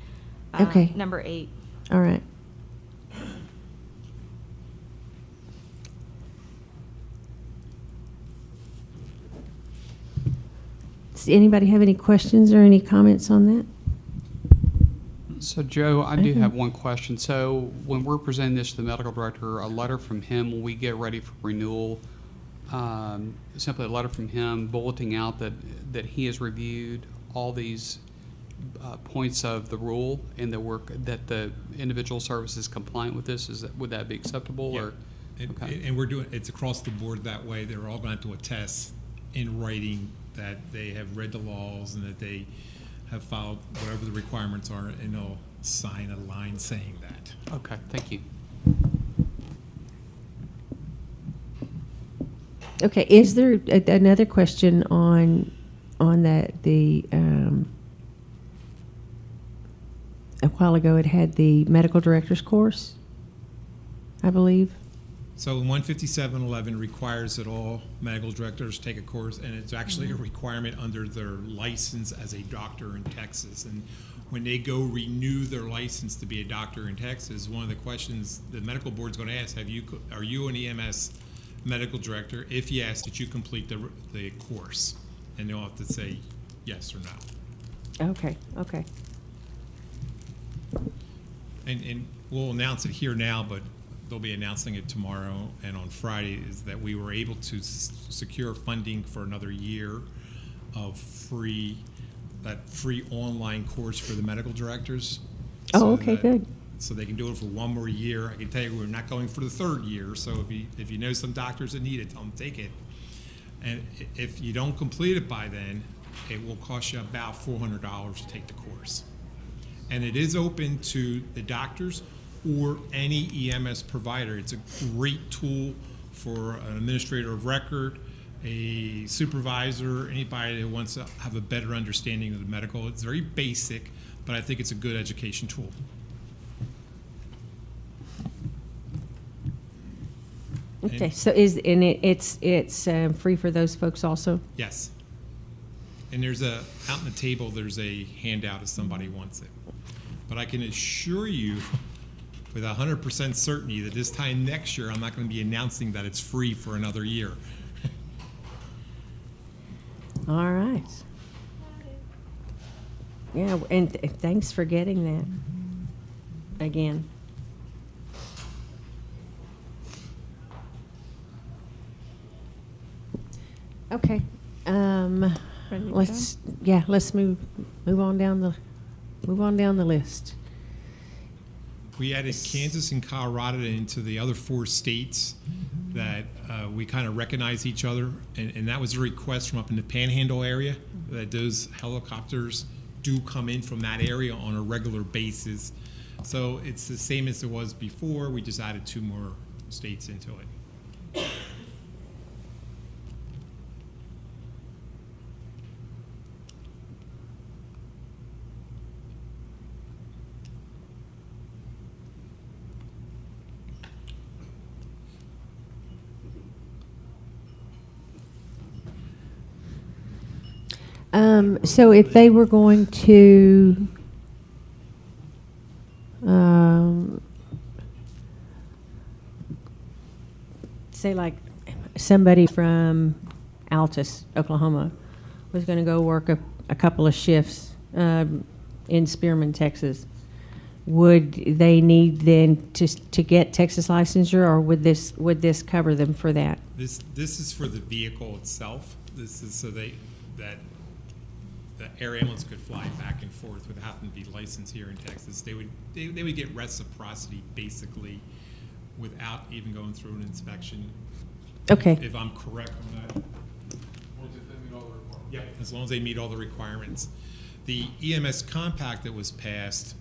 Speaker 1: Okay.
Speaker 5: number 8.
Speaker 1: All right. Does anybody have any questions or any comments on that?
Speaker 13: So, Joe, I do
Speaker 1: Mhm.
Speaker 13: have one question. So, when we're presenting this to the medical director, a letter from him, when we get ready for renewal, simply a letter from him bulleting out that he has reviewed all these points of the rule and that the individual service is compliant with this. Would that be acceptable?
Speaker 4: Yeah.
Speaker 13: Or okay.
Speaker 4: And we're doing, it's across the board that way. They're all going to have to attest in writing that they have read the laws and that they have followed whatever the requirements are, and they'll sign a line saying that.
Speaker 13: Okay, thank you.
Speaker 1: Okay, is there another question on that? A while ago it had the medical director's course, I believe.
Speaker 4: So 15711 requires that all medical directors take a course, and it's actually a requirement under their license as a doctor in Texas. And when they go renew their license to be a doctor in Texas, one of the questions the medical board's going to ask, are you an EMS medical director? If yes, did you complete the course? And they'll have to say yes or no.
Speaker 1: Okay, okay.
Speaker 4: And we'll announce it here now, but they'll be announcing it tomorrow and on Friday, is that we were able to secure funding for another year of free online course for the medical directors.
Speaker 1: Oh, okay, good.
Speaker 4: So they can do it for one more year. I can tell you we're not going for the 3rd year, so if you know some doctors that need it, tell them to take it. And if you don't complete it by then, it will cost you about $400 to take the course. And it is open to the doctors or any EMS provider. It's a great tool for an administrator of record, a supervisor, anybody who wants to have a better understanding of the medical. It's very basic, but I think it's a good education tool.
Speaker 1: Okay, so it's free for those folks also?
Speaker 4: Yes. And there's out on the table, there's a handout if somebody wants it. But I can assure you with 100% certainty that this time next year, I'm not going to be announcing that it's free for another year.
Speaker 1: All right. Yeah, and thanks for getting that again. Okay.
Speaker 5: Ready to
Speaker 1: Let's move on down the list.
Speaker 4: We added Kansas and Colorado into the other 4 states that we kind of recognize each other, and that was a request from up in the Panhandle area that those helicopters do come in from that area on a regular basis. So it's the same as it was before. We just added 2 more states into it.
Speaker 1: So if they were going to say like somebody from Altus, Oklahoma, was going to go work a couple of shifts in Spearman, Texas, would they need then to get Texas licensure, or would this cover them for that?
Speaker 4: This is for the vehicle itself. This is so that the air ambulance could fly back and forth without having to be licensed here in Texas. They would get reciprocity basically without even going through an inspection.
Speaker 1: Okay.
Speaker 4: If I'm correct on that. Yeah, as long as they meet all the requirements. The EMS compact that was passed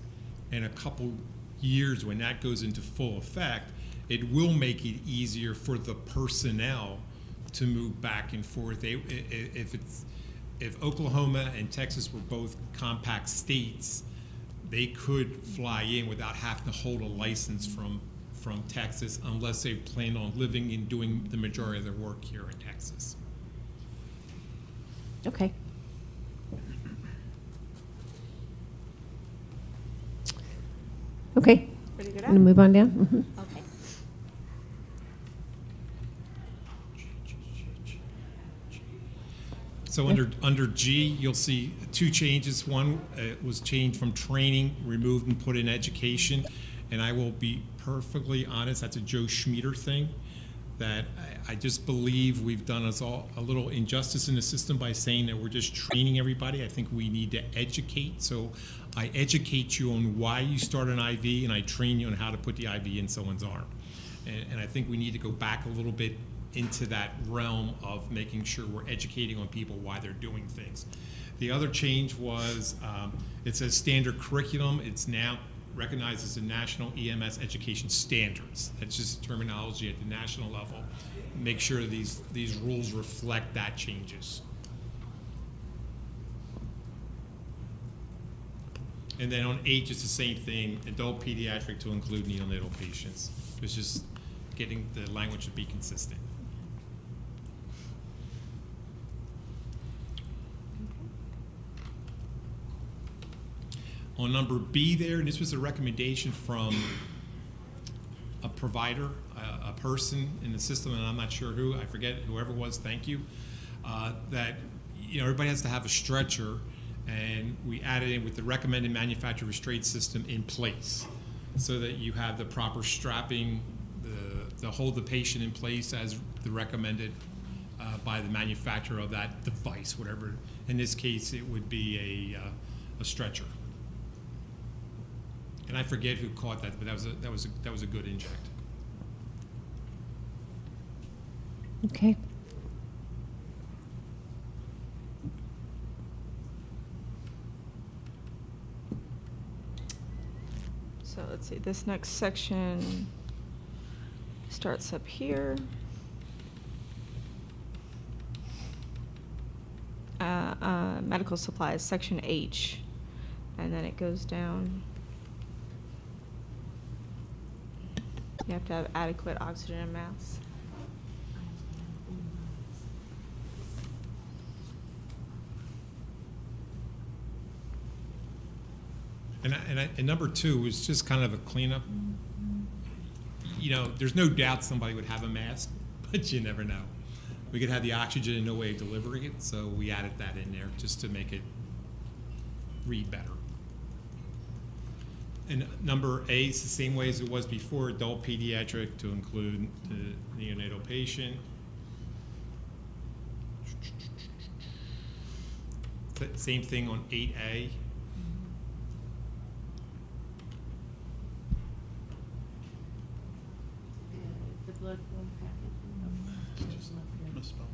Speaker 4: in a couple years, when that goes into full effect, it will make it easier for the personnel to move back and forth. If Oklahoma and Texas were both compact states, they could fly in without having to hold a license from Texas unless they plan on living and doing the majority of their work here in Texas.
Speaker 1: Okay. Okay.
Speaker 5: Ready to go
Speaker 1: Going to move on down? Mhm.
Speaker 5: Okay.
Speaker 4: So under G, you'll see 2 changes. One was changed from training, removed and put in education. And I will be perfectly honest, that's a Joe Schmieder thing, that I just believe we've done us all a little injustice in the system by saying that we're just training everybody. I think we need to educate. So I educate you on why you start an IV, and I train you on how to put the IV in someone's arm. And I think we need to go back a little bit into that realm of making sure we're educating on people why they're doing things. The other change was it says standard curriculum. It's now recognized as the National EMS Education Standards. That's just terminology at the national level. Make sure these rules reflect that changes. And then on H, it's the same thing, adult pediatric to include neonatal patients. It's just getting the language to be consistent. On number B there, and this was a recommendation from a provider, a person in the system, and I'm not sure who, I forget, whoever it was, thank you, that everybody has to have a stretcher, and we added in with the recommended manufacturer restraint system in place so that you have the proper strapping to hold the patient in place as the recommended by the manufacturer of that device, whatever. In this case, it would be a stretcher. And I forget who caught that, but that was a good inject.
Speaker 1: Okay.
Speaker 5: So let's see, this next section starts up here. Medical supplies, section H, and then it goes down. You have to have adequate oxygen and masks.
Speaker 4: And number two was just kind of a cleanup. You know, there's no doubt somebody would have a mask, but you never know. We could have the oxygen and no way of delivering it, so we added that in there just to make it read better. And number A is the same way as it was before, adult pediatric to include the neonatal patient. Same thing on 8A.
Speaker 11: The blood flow packet.
Speaker 8: Misspelled.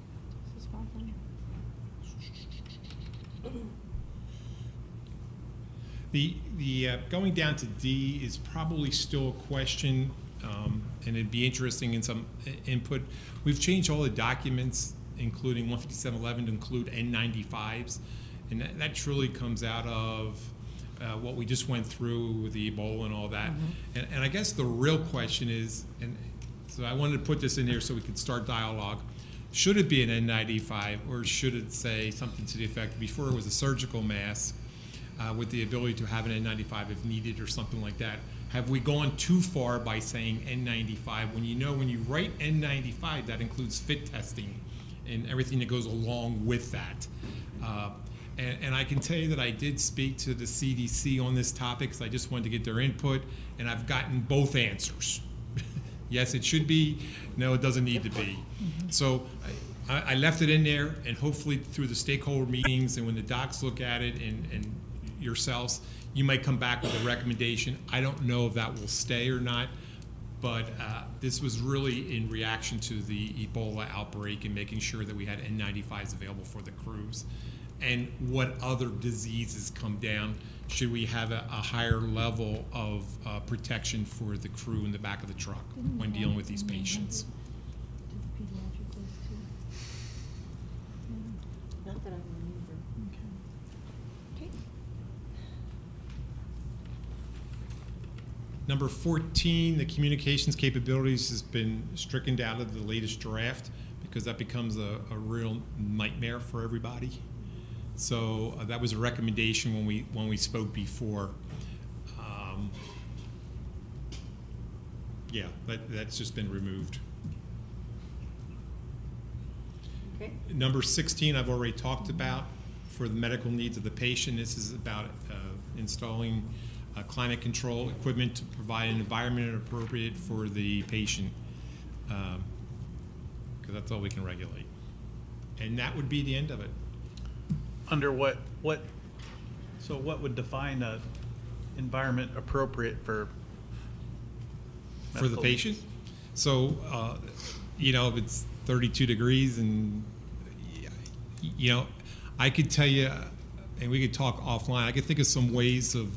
Speaker 4: The going down to D is probably still a question, and it'd be interesting in some input. We've changed all the documents, including 15711, to include N95s, and that truly comes out of what we just went through with the Ebola and all that. And I guess the real question is, and so I wanted to put this in here so we could start dialogue. Should it be an N95, or should it say something to the effect, before it was a surgical mask, with the ability to have an N95 if needed or something like that? Have we gone too far by saying N95 when you know when you write N95 that includes fit testing and everything that goes along with that? And I can tell you that I did speak to the CDC on this topic because I just wanted to get their input, and I've gotten both answers. Yes, it should be. No, it doesn't need to be. So I left it in there, and hopefully through the stakeholder meetings and when the docs look at it and yourselves, you might come back with a recommendation. I don't know if that will stay or not, but this was really in reaction to the Ebola outbreak and making sure that we had N95s available for the crews. And what other diseases come down, should we have a higher level of protection for the crew in the back of the truck when dealing with these patients?
Speaker 11: Not that I remember.
Speaker 4: Number 14, the communications capabilities has been stricken out of the latest draft because that becomes a real nightmare for everybody. So that was a recommendation when we spoke before. Yeah, that's just been removed.
Speaker 11: Okay.
Speaker 4: Number 16, I've already talked about for the medical needs of the patient. This is about installing climate control equipment to provide an environment appropriate for the patient, because that's all we can regulate. And that would be the end of it.
Speaker 8: Under what would define a environment appropriate for
Speaker 4: For the
Speaker 8: medical
Speaker 4: patient?
Speaker 8: needs?
Speaker 4: So, if it's 32 degrees and, I could tell you, and we could talk offline, I could think of some ways of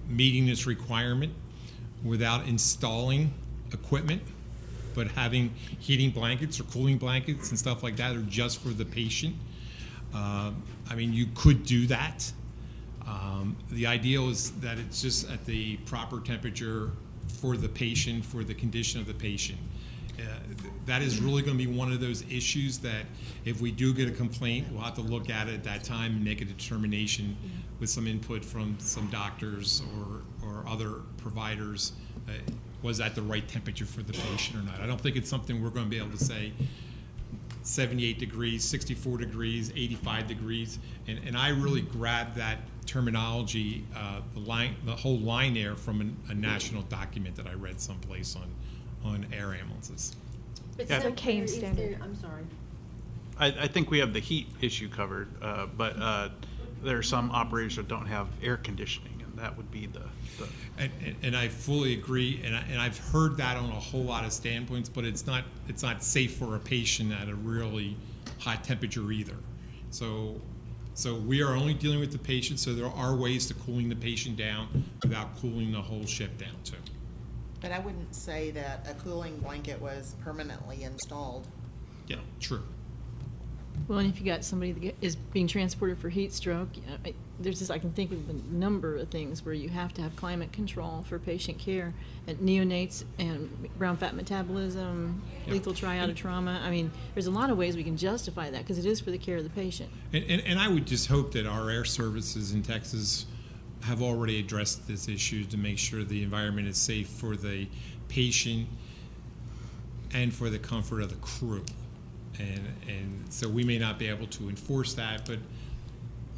Speaker 4: meeting this requirement without installing equipment, but having heating blankets or cooling blankets and stuff like that are just for the patient. You could do that. The ideal is that it's just at the proper temperature for the patient, for the condition of the patient. That is really going to be one of those issues that if we do get a complaint, we'll have to look at it at that time and make a determination with some input from some doctors or other providers. Was that the right temperature for the patient or not? I don't think it's something we're going to be able to say 78 degrees, 64 degrees, 85 degrees. And I really grabbed that terminology, the whole line there from a national document that I read someplace on air ambulances.
Speaker 11: But
Speaker 8: Yeah.
Speaker 11: somewhere
Speaker 5: CAME
Speaker 11: is
Speaker 5: standard.
Speaker 11: there- I'm sorry.
Speaker 8: I think we have the heat issue covered, but there are some operators that don't have air conditioning, and that would be the
Speaker 4: And I fully agree, and I've heard that on a whole lot of standpoints, but it's not safe for a patient at a really high temperature either. So we are only dealing with the patient, so there are ways to cooling the patient down without cooling the whole ship down too.
Speaker 2: But I wouldn't say that a cooling blanket was permanently installed.
Speaker 4: Yeah, true.
Speaker 11: Well, and if you got somebody that is being transported for heat stroke, I can think of a number of things where you have to have climate control for patient care. And neonates and brown fat metabolism,
Speaker 4: Yep.
Speaker 11: lethal triada trauma. There's a lot of ways we can justify that because it is for the care of the patient.
Speaker 4: And I would just hope that our air services in Texas have already addressed this issue to make sure the environment is safe for the patient and for the comfort of the crew. And so we may not be able to enforce that, but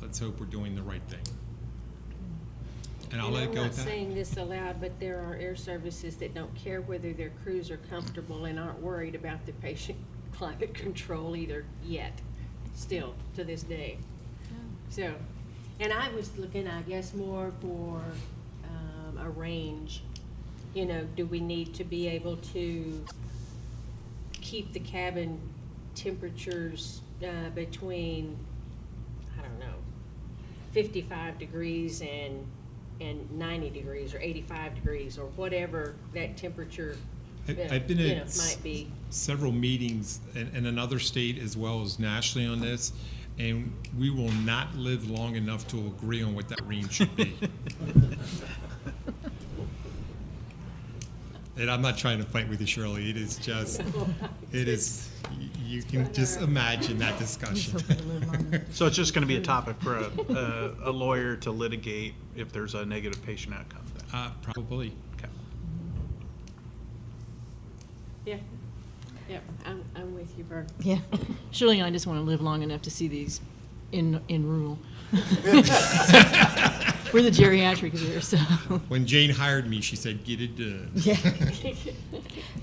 Speaker 4: let's hope we're doing the right thing. And I'll let it go with
Speaker 1: I'm not
Speaker 4: that.
Speaker 1: saying this aloud, but there are air services that don't care whether their crews are comfortable and aren't worried about the patient climate control either yet, still, to this day. So, and I was looking, I guess, more for a range. You know, do we need to be able to keep the cabin temperatures between, I don't know, 55 degrees and 90 degrees or 85 degrees or whatever that temperature
Speaker 4: I've been
Speaker 1: you
Speaker 4: at
Speaker 1: know, might be.
Speaker 4: several meetings in another state as well as nationally on this, and we will not live long enough to agree on what that range should be. And I'm not trying to fight with you, Shirley. It is just, it is, you can just imagine that discussion.
Speaker 8: So it's just going to be a topic for a lawyer to litigate if there's a negative patient outcome then?
Speaker 4: Probably.
Speaker 8: Okay.
Speaker 1: Yeah, yep, I'm with you, Bert.
Speaker 11: Yeah. Shirley and I just want to live long enough to see these in rural. We're the geriatric here, so.
Speaker 4: When Jane hired me, she said, "Get it done."
Speaker 11: Yeah.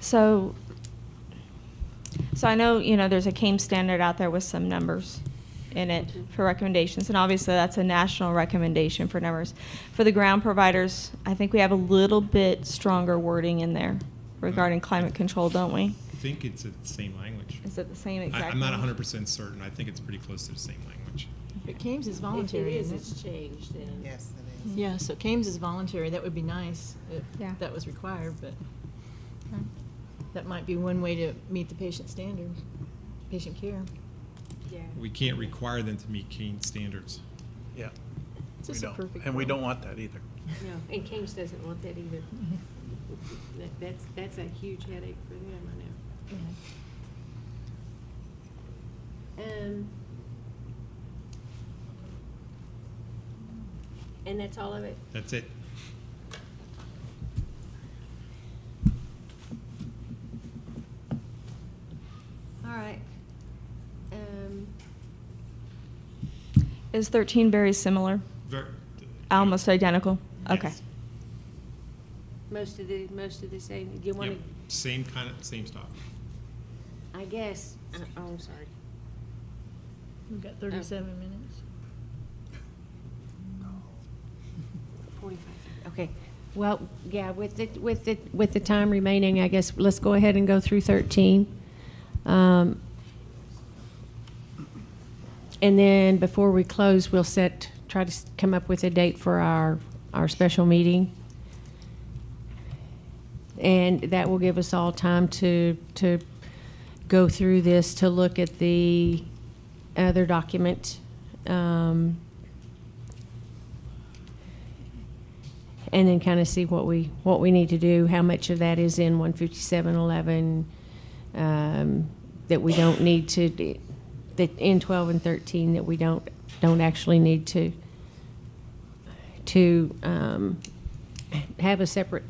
Speaker 5: So I know, you know, there's a Cmte standard out there with some numbers in it for recommendations, and obviously that's a national recommendation for numbers. For the ground providers, I think we have a little bit stronger wording in there regarding climate control, don't we?
Speaker 4: I think it's the same language.
Speaker 5: Is it the same exact?
Speaker 4: I'm not 100% certain. I think it's pretty close to the same language.
Speaker 11: But Cmte is
Speaker 1: If
Speaker 11: voluntary,
Speaker 1: it is,
Speaker 11: isn't
Speaker 1: it's changed then.
Speaker 2: Yes, it is.
Speaker 11: Yeah, so Cmte is voluntary. That would be nice if
Speaker 5: Yeah.
Speaker 11: that was required, but that might be one way to meet the patient standard, patient care.
Speaker 1: Yeah.
Speaker 4: We can't require them to meet Cmte standards.
Speaker 8: Yeah.
Speaker 11: It's
Speaker 8: We
Speaker 11: just a
Speaker 8: don't.
Speaker 11: perfect
Speaker 8: And we
Speaker 11: world.
Speaker 8: don't want that either.
Speaker 1: No, and Kings doesn't want that either. That's a huge headache for them, I know. And that's all of it?
Speaker 4: That's it.
Speaker 1: All right.
Speaker 5: Is 13 very similar?
Speaker 4: Ver-
Speaker 5: Almost identical? Okay.
Speaker 4: Yes.
Speaker 1: Most of the same, do you want
Speaker 4: Yep.
Speaker 1: to,
Speaker 4: Same same stuff.
Speaker 1: I guess, oh, I'm sorry.
Speaker 11: We've got 37 minutes.
Speaker 1: 45. Okay. Well, yeah, with the time remaining, I guess let's go ahead and go through 13. And then before we close, we'll try to come up with a date for our special meeting. And that will give us all time to go through this, to look at the other document. And then kind of see what we need to do, how much of that is in 15711 that we don't need to, that in 12 and 13 that we don't actually need to have a separate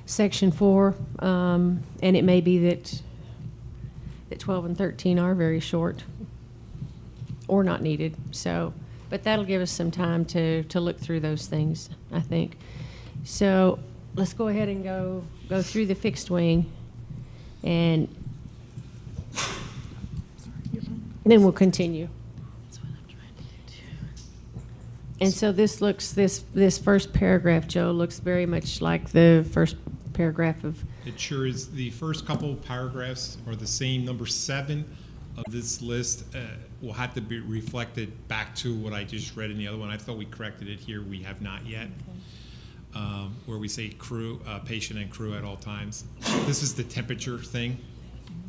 Speaker 1: section 4, and it may be that 12 and 13 are very short or not needed. So, but that'll give us some time to look through those things, I think. So let's go ahead and go through the fixed wing, and then we'll continue. And so this looks, this first paragraph, Joe, looks very much like the first paragraph of.
Speaker 4: It sure is. The first couple paragraphs are the same. Number 7 of this list will have to be reflected back to what I just read in the other one. I thought we corrected it here. We have not yet. Where we say crew, patient and crew at all times. This is the temperature thing.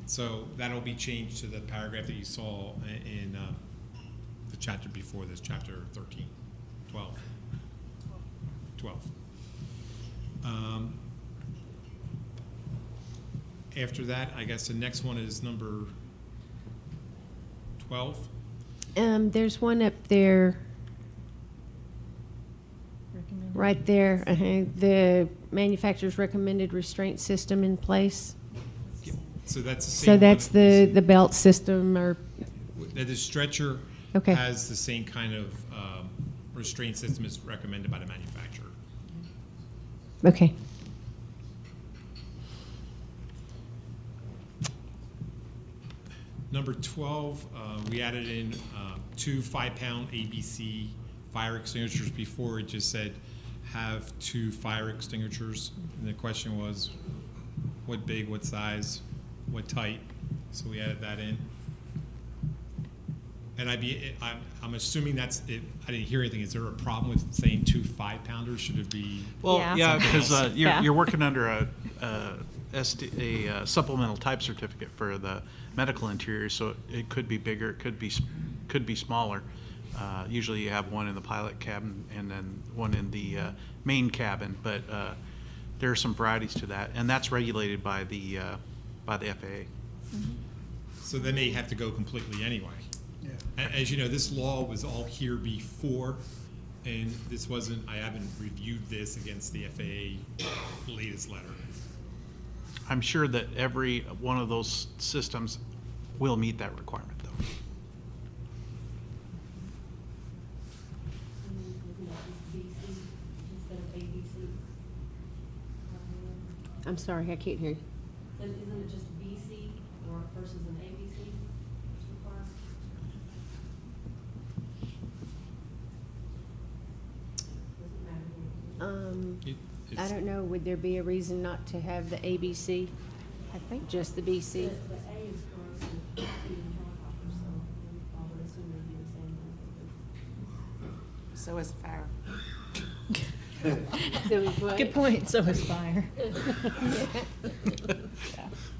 Speaker 4: So that'll be changed to the paragraph that you saw in the chapter before this, chapter 13, 12. After that, I guess the next one is number 12.
Speaker 1: There's one up there. Right there, the manufacturer's recommended restraint system in place.
Speaker 4: So that's the same.
Speaker 1: So
Speaker 4: one
Speaker 1: that's
Speaker 4: that was-
Speaker 1: the belt system or,
Speaker 4: That the stretcher
Speaker 1: Okay.
Speaker 4: has the same kind of restraint system as recommended by the manufacturer.
Speaker 1: okay.
Speaker 4: Number 12, we added in 2 5-pound ABC fire extinguishers. Before it just said have 2 fire extinguishers, and the question was what big, what size, what type. So we added that in. And I'm assuming that's it. I didn't hear anything. Is there a problem with saying 2 5-pounders? Should it be?
Speaker 8: Well,
Speaker 5: Yeah.
Speaker 8: yeah, because
Speaker 5: Yeah.
Speaker 8: you're working under a supplemental type certificate for the medical interior, so it could be bigger, it could be smaller. Usually you have one in the pilot cabin and then one in the main cabin, but there are some varieties to that, and that's regulated by the FAA.
Speaker 4: So they may have to go completely anyway. As you know, this law was all here before, and this wasn't, I haven't reviewed this against the FAA latest letter.
Speaker 8: I'm sure that every one of those systems will meet that requirement, though.
Speaker 1: I'm sorry, I can't hear you.
Speaker 9: So isn't it just BC or versus an ABC required? Doesn't matter.
Speaker 1: I don't know, would there be a reason not to have the ABC?
Speaker 5: I think
Speaker 1: Just the BC?
Speaker 9: The A is gross and B is helicopter, so I would assume they'd be the same thing.
Speaker 12: So is fire.
Speaker 11: Good point, so is fire.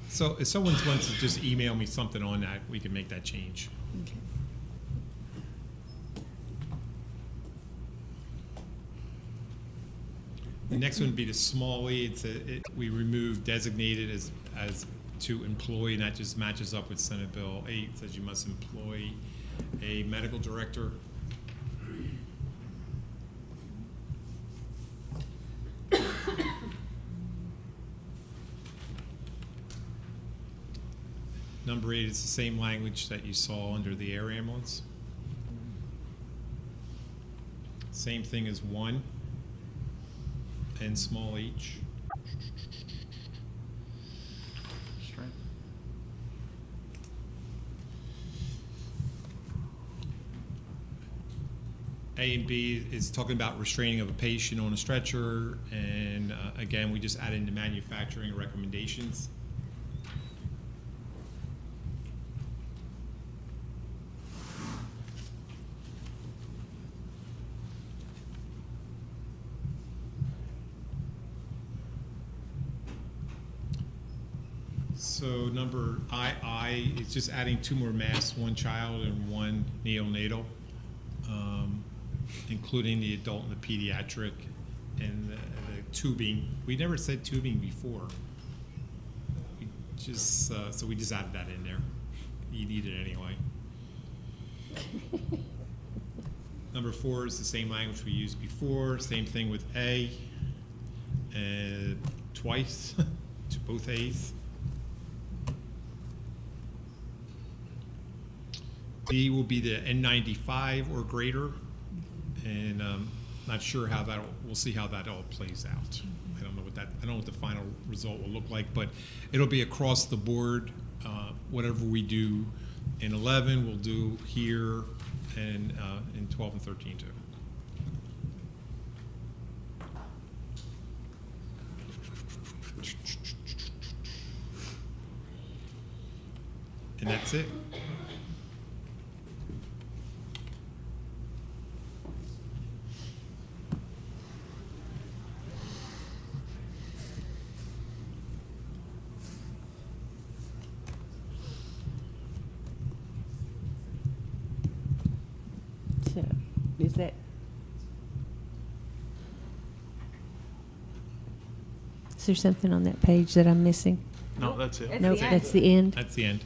Speaker 4: So if someone wants to just email me something on that, we can make that change. The next one would be the small E. We remove designated as to employee, and that just matches up with Senate Bill 8. It says you must employ a medical director. Number 8 is the same language that you saw under the air ambulance. Same thing as 1 and small h. A and B is talking about restraining of a patient on a stretcher, and again, we just add in the manufacturing recommendations. So number I is just adding 2 more masks, 1 child and 1 neonatal, including the adult and the pediatric, and the tubing. We never said tubing before. We just so we just added that in there. You need it anyway. Number 4 is the same language we used before. Same thing with A, twice to both A's. B will be the N95 or greater, and not sure how that. We'll see how that all plays out. I don't know what that. I don't know what the final result will look like, but it'll be across the board. Whatever we do in 11, we'll do here, and in 12 and 13 too. And that's it.
Speaker 1: So, is that? Is there something on that page that I'm missing?
Speaker 8: No, that's it.
Speaker 1: Nope, that's the end?
Speaker 4: That's the end.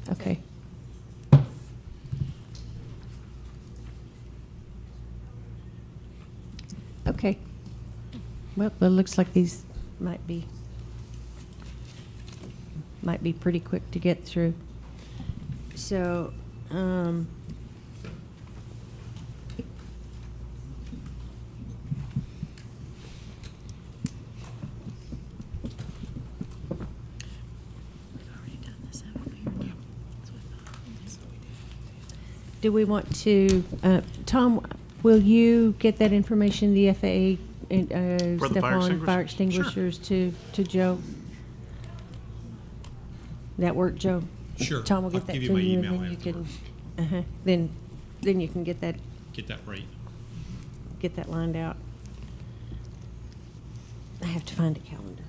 Speaker 1: Okay. Okay. Well, it looks like these might be pretty quick to get through. So, do we want to, Tom, will you get that information, the FAA and
Speaker 8: For the
Speaker 1: stuff
Speaker 8: fire
Speaker 1: on fire
Speaker 8: extinguishers?
Speaker 1: extinguishers to Joe? That work, Joe?
Speaker 4: Sure.
Speaker 1: Tom will
Speaker 4: I'll
Speaker 1: get that
Speaker 4: give you
Speaker 1: to
Speaker 4: my
Speaker 1: you, and
Speaker 4: email
Speaker 1: then you can,
Speaker 4: afterwards.
Speaker 1: then you can get that
Speaker 4: Right.
Speaker 1: lined out. I have to find a calendar.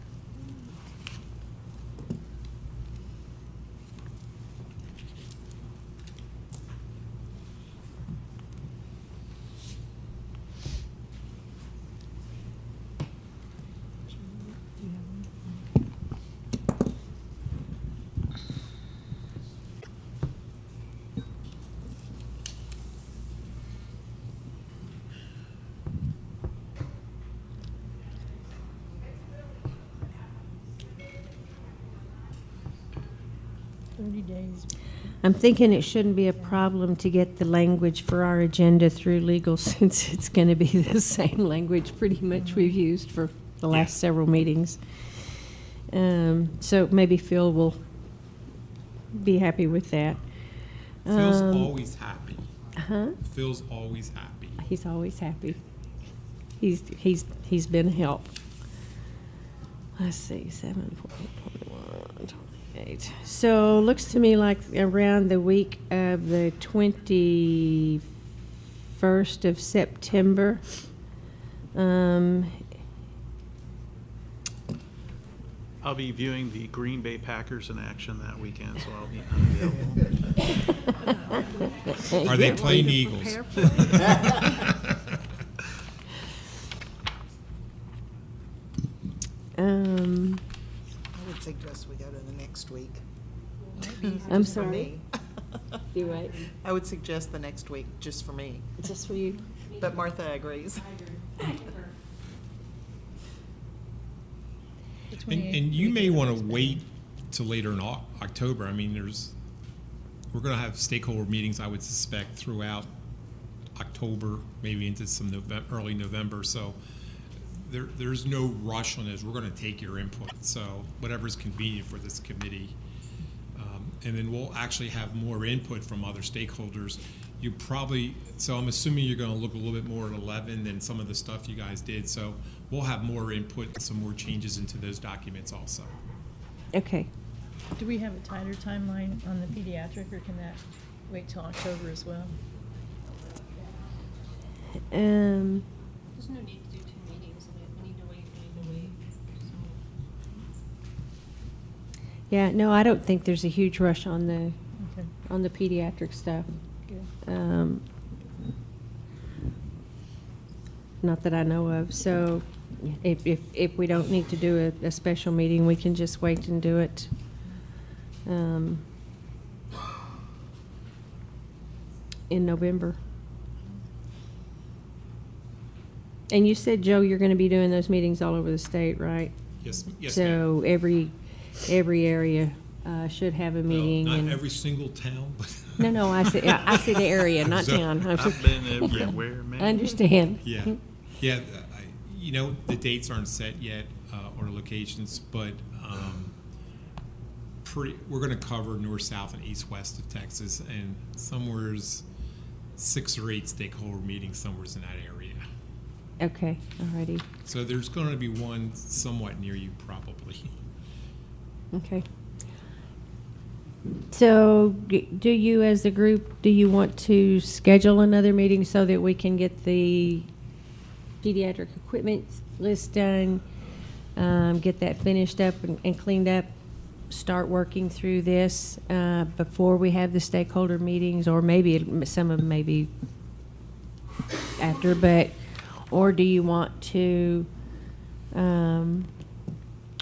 Speaker 1: I'm thinking it shouldn't be a problem to get the language for our agenda through legal since it's going to be the same language pretty much we've used for the last several meetings. So maybe Phil will be happy with that.
Speaker 4: Phil's always happy.
Speaker 1: Huh?
Speaker 4: Phil's always happy.
Speaker 1: He's always happy. He's been a help. Let's see, 7, 21, 28. So looks to me like around the week of the 21st of September.
Speaker 8: I'll be viewing the Green Bay Packers in action that weekend, so I'll be unavailable.
Speaker 4: Are they playing the Eagles?
Speaker 2: I would suggest we go to the next week.
Speaker 1: I'm
Speaker 2: Just for
Speaker 1: sorry.
Speaker 2: me.
Speaker 1: Do what?
Speaker 2: I would suggest the next week, just for me.
Speaker 1: Just for you.
Speaker 2: But Martha agrees.
Speaker 4: And you may want to wait till later in October. I mean, we're going to have stakeholder meetings, I would suspect, throughout October, maybe into some early November. So there's no rush on this. We're going to take your input. So whatever's convenient for this committee. And then we'll actually have more input from other stakeholders. So I'm assuming you're going to look a little bit more at 11 than some of the stuff you guys did. So we'll have more input, some more changes into those documents also.
Speaker 1: Okay.
Speaker 11: Do we have a tighter timeline on the pediatric, or can that wait till October as well?
Speaker 1: Um,
Speaker 9: There's no need to do 2 meetings, we need to wait.
Speaker 1: yeah, no, I don't think there's a huge rush on the
Speaker 11: Okay.
Speaker 1: pediatric stuff.
Speaker 11: Good.
Speaker 1: Not that I know of. So if we don't need to do a special meeting, we can just wait and do it. In November. And you said, Joe, you're going to be doing those meetings all over the state, right?
Speaker 4: Yes, ma'am.
Speaker 1: So every area should have a meeting.
Speaker 4: Not
Speaker 1: and
Speaker 4: every single town, but.
Speaker 1: No, I see the area, not
Speaker 4: So-
Speaker 1: town.
Speaker 8: I've been everywhere, man.
Speaker 1: I understand.
Speaker 4: Yeah, yeah. The dates aren't set yet or locations, but we're going to cover north, south, and east, west of Texas, and somewhere's 6 or 8 stakeholder meetings somewhere's in that area.
Speaker 1: Okay, alrighty.
Speaker 4: So there's going to be one somewhat near you, probably.
Speaker 1: Okay. So do you, as a group, do you want to schedule another meeting so that we can get the pediatric equipment list done, get that finished up and cleaned up, start working through this before we have the stakeholder meetings, or maybe some of them maybe after, or do you want to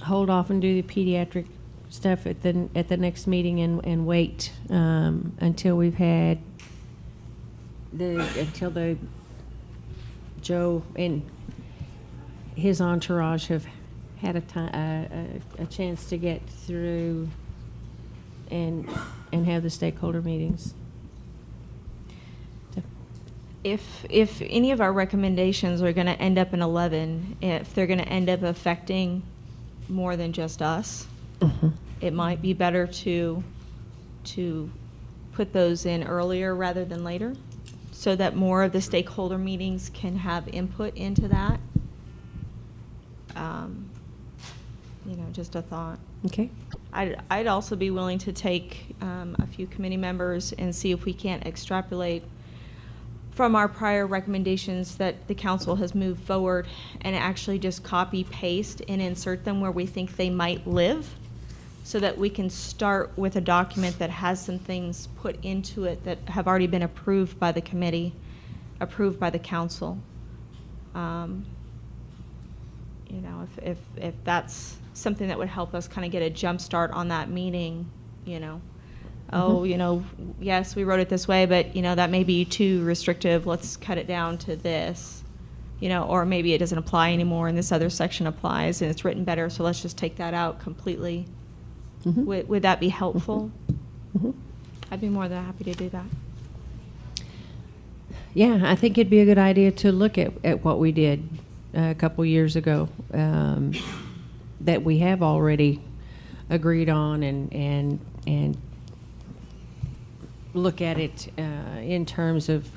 Speaker 1: hold off and do the pediatric stuff at the next meeting and wait until we've had until Joe, and his entourage have had a chance to get through and have the stakeholder meetings. So,
Speaker 5: If any of our recommendations are going to end up in 11, if they're going to end up affecting more than just us, it might be better to put those in earlier rather than later, so that more of the stakeholder meetings can have input into that. Just a thought.
Speaker 1: Okay.
Speaker 5: I'd also be willing to take a few committee members and see if we can't extrapolate from our prior recommendations that the council has moved forward and actually just copy, paste, and insert them where we think they might live, so that we can start with a document that has some things put into it that have already been approved by the committee, approved by the council. If that's something that would help us kind of get a jump start on that meeting, yes, we wrote it this way, but, that may be too restrictive. Let's cut it down to this, or maybe it doesn't apply anymore and this other section applies and it's written better, so let's just take that out completely. Would that be helpful? I'd be more than happy to do that.
Speaker 1: Yeah, I think it'd be a good idea to look at what we did a couple years ago, that we have already agreed on, and look at it in terms of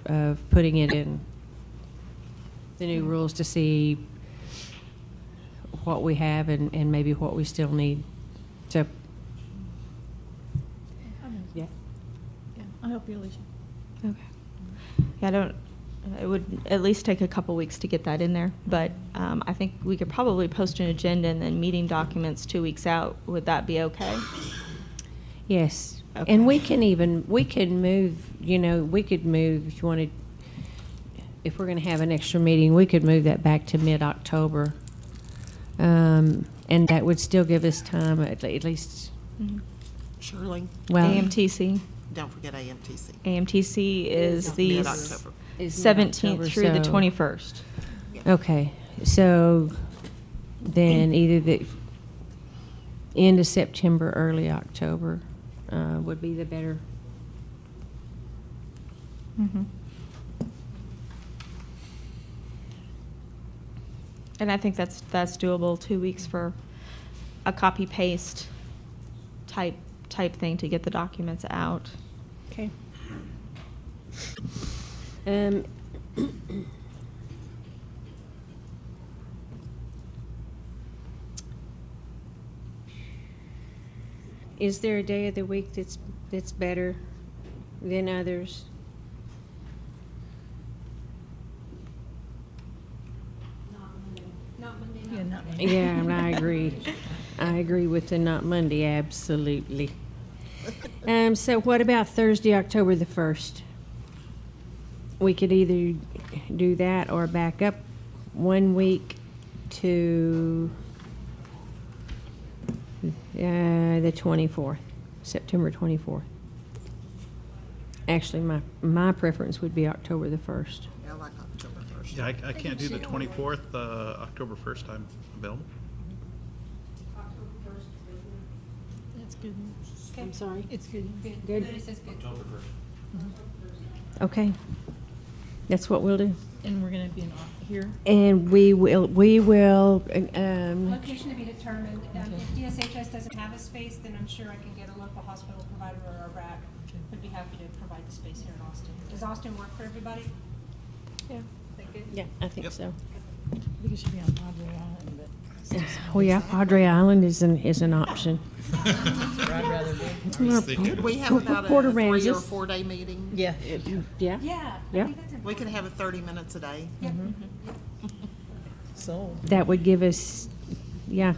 Speaker 1: putting it in the new rules to see what we have and maybe what we still need. So, yeah.
Speaker 11: Yeah, I help you, Alicia.
Speaker 5: Okay. Yeah, it would at least take a couple weeks to get that in there, but I think we could probably post an agenda and then meeting documents 2 weeks out. Would that be okay?
Speaker 1: Yes.
Speaker 5: Okay.
Speaker 1: And we can move, we could move, if you wanted, if we're going to have an extra meeting, we could move that back to mid-October. And that would still give us time, at least,
Speaker 2: Shirley,
Speaker 1: well.
Speaker 5: AMTC.
Speaker 2: don't forget AMTC.
Speaker 5: AMTC is the
Speaker 2: Mid-October.
Speaker 1: is
Speaker 5: 17th
Speaker 1: mid-October,
Speaker 5: through the
Speaker 1: so-
Speaker 5: 21st.
Speaker 1: Okay, so then either the end of September, early October would be the better.
Speaker 5: And I think that's doable, 2 weeks for a copy paste type thing to get the documents out.
Speaker 1: Okay. Is there a day of the week that's better than others?
Speaker 6: Not Monday.
Speaker 11: Yeah, not me.
Speaker 1: Yeah, and I agree. I agree with the not Monday, absolutely. So what about Thursday, October the 1st? We could either do that or back up 1 week to the 24th, September 24th. Actually, my preference would be October the 1st.
Speaker 2: I like October 1st.
Speaker 8: Yeah, I can't do the 24th, October 1st, I'm available.
Speaker 9: October 1st is good.
Speaker 11: That's good.
Speaker 6: Okay.
Speaker 11: I'm sorry. It's good.
Speaker 1: Good.
Speaker 6: It says good.
Speaker 1: Okay. That's what we'll do.
Speaker 11: And we're gonna be here.
Speaker 1: And we will,
Speaker 6: Location to be determined. If DSHS doesn't have a space, then I'm sure I can get a local hospital provider or a RAC. Would be happy to provide the space here in Austin. Does Austin work for everybody?
Speaker 5: Yeah.
Speaker 1: yeah, I think so.
Speaker 11: We should be on Padre Island, but
Speaker 1: Well, yeah, Padre Island is an option.
Speaker 11: that's where I'd rather be.
Speaker 4: I was thinking,
Speaker 2: Could we have about a
Speaker 1: Port
Speaker 2: 3 or
Speaker 1: Aransas.
Speaker 2: 4 day meeting?
Speaker 11: Yeah.
Speaker 1: Yeah?
Speaker 6: Yeah.
Speaker 1: Yeah.
Speaker 6: I think that's
Speaker 2: We can have it 30 minutes a day.
Speaker 11: So.
Speaker 1: That would give us, yeah,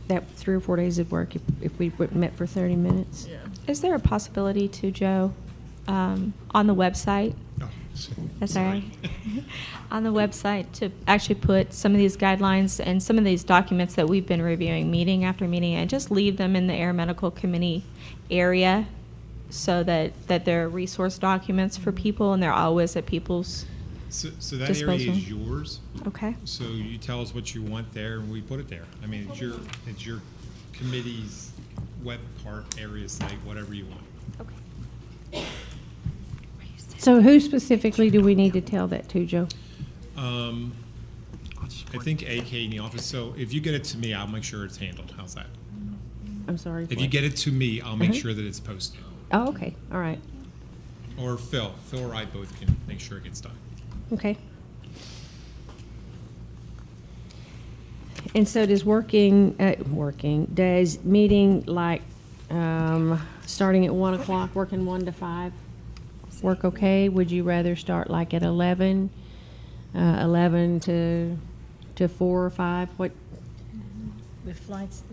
Speaker 1: that 3 or 4 days of work if we met for 30 minutes.
Speaker 11: Yeah.
Speaker 5: Is there a possibility to, Joe, on the website,
Speaker 4: oh,
Speaker 5: that's all right, on the website to actually put some of these guidelines and some of these documents that we've been reviewing meeting after meeting and just leave them in the Air Medical Committee area so that they're resource documents for people and they're always at people's
Speaker 4: So that area
Speaker 1: disposal.
Speaker 4: is yours.
Speaker 5: Okay.
Speaker 4: So you tell us what you want there, and we put it there. I mean, it's your committee's web park area site, whatever you want.
Speaker 5: Okay.
Speaker 1: So who specifically do we need to tell that to, Joe?
Speaker 4: I think AK in the office. So if you get it to me, I'll make sure it's handled. How's that?
Speaker 1: I'm sorry.
Speaker 4: If you get it to me, I'll make sure that it's posted.
Speaker 1: Oh, okay, all right,
Speaker 4: Or Phil or I both can make sure it gets done.
Speaker 1: okay. And so does does meeting like, starting at 1 o'clock, working 1 to 5, work okay? Would you rather start like at 11, 11 to 4 or 5? What,
Speaker 11: With flights,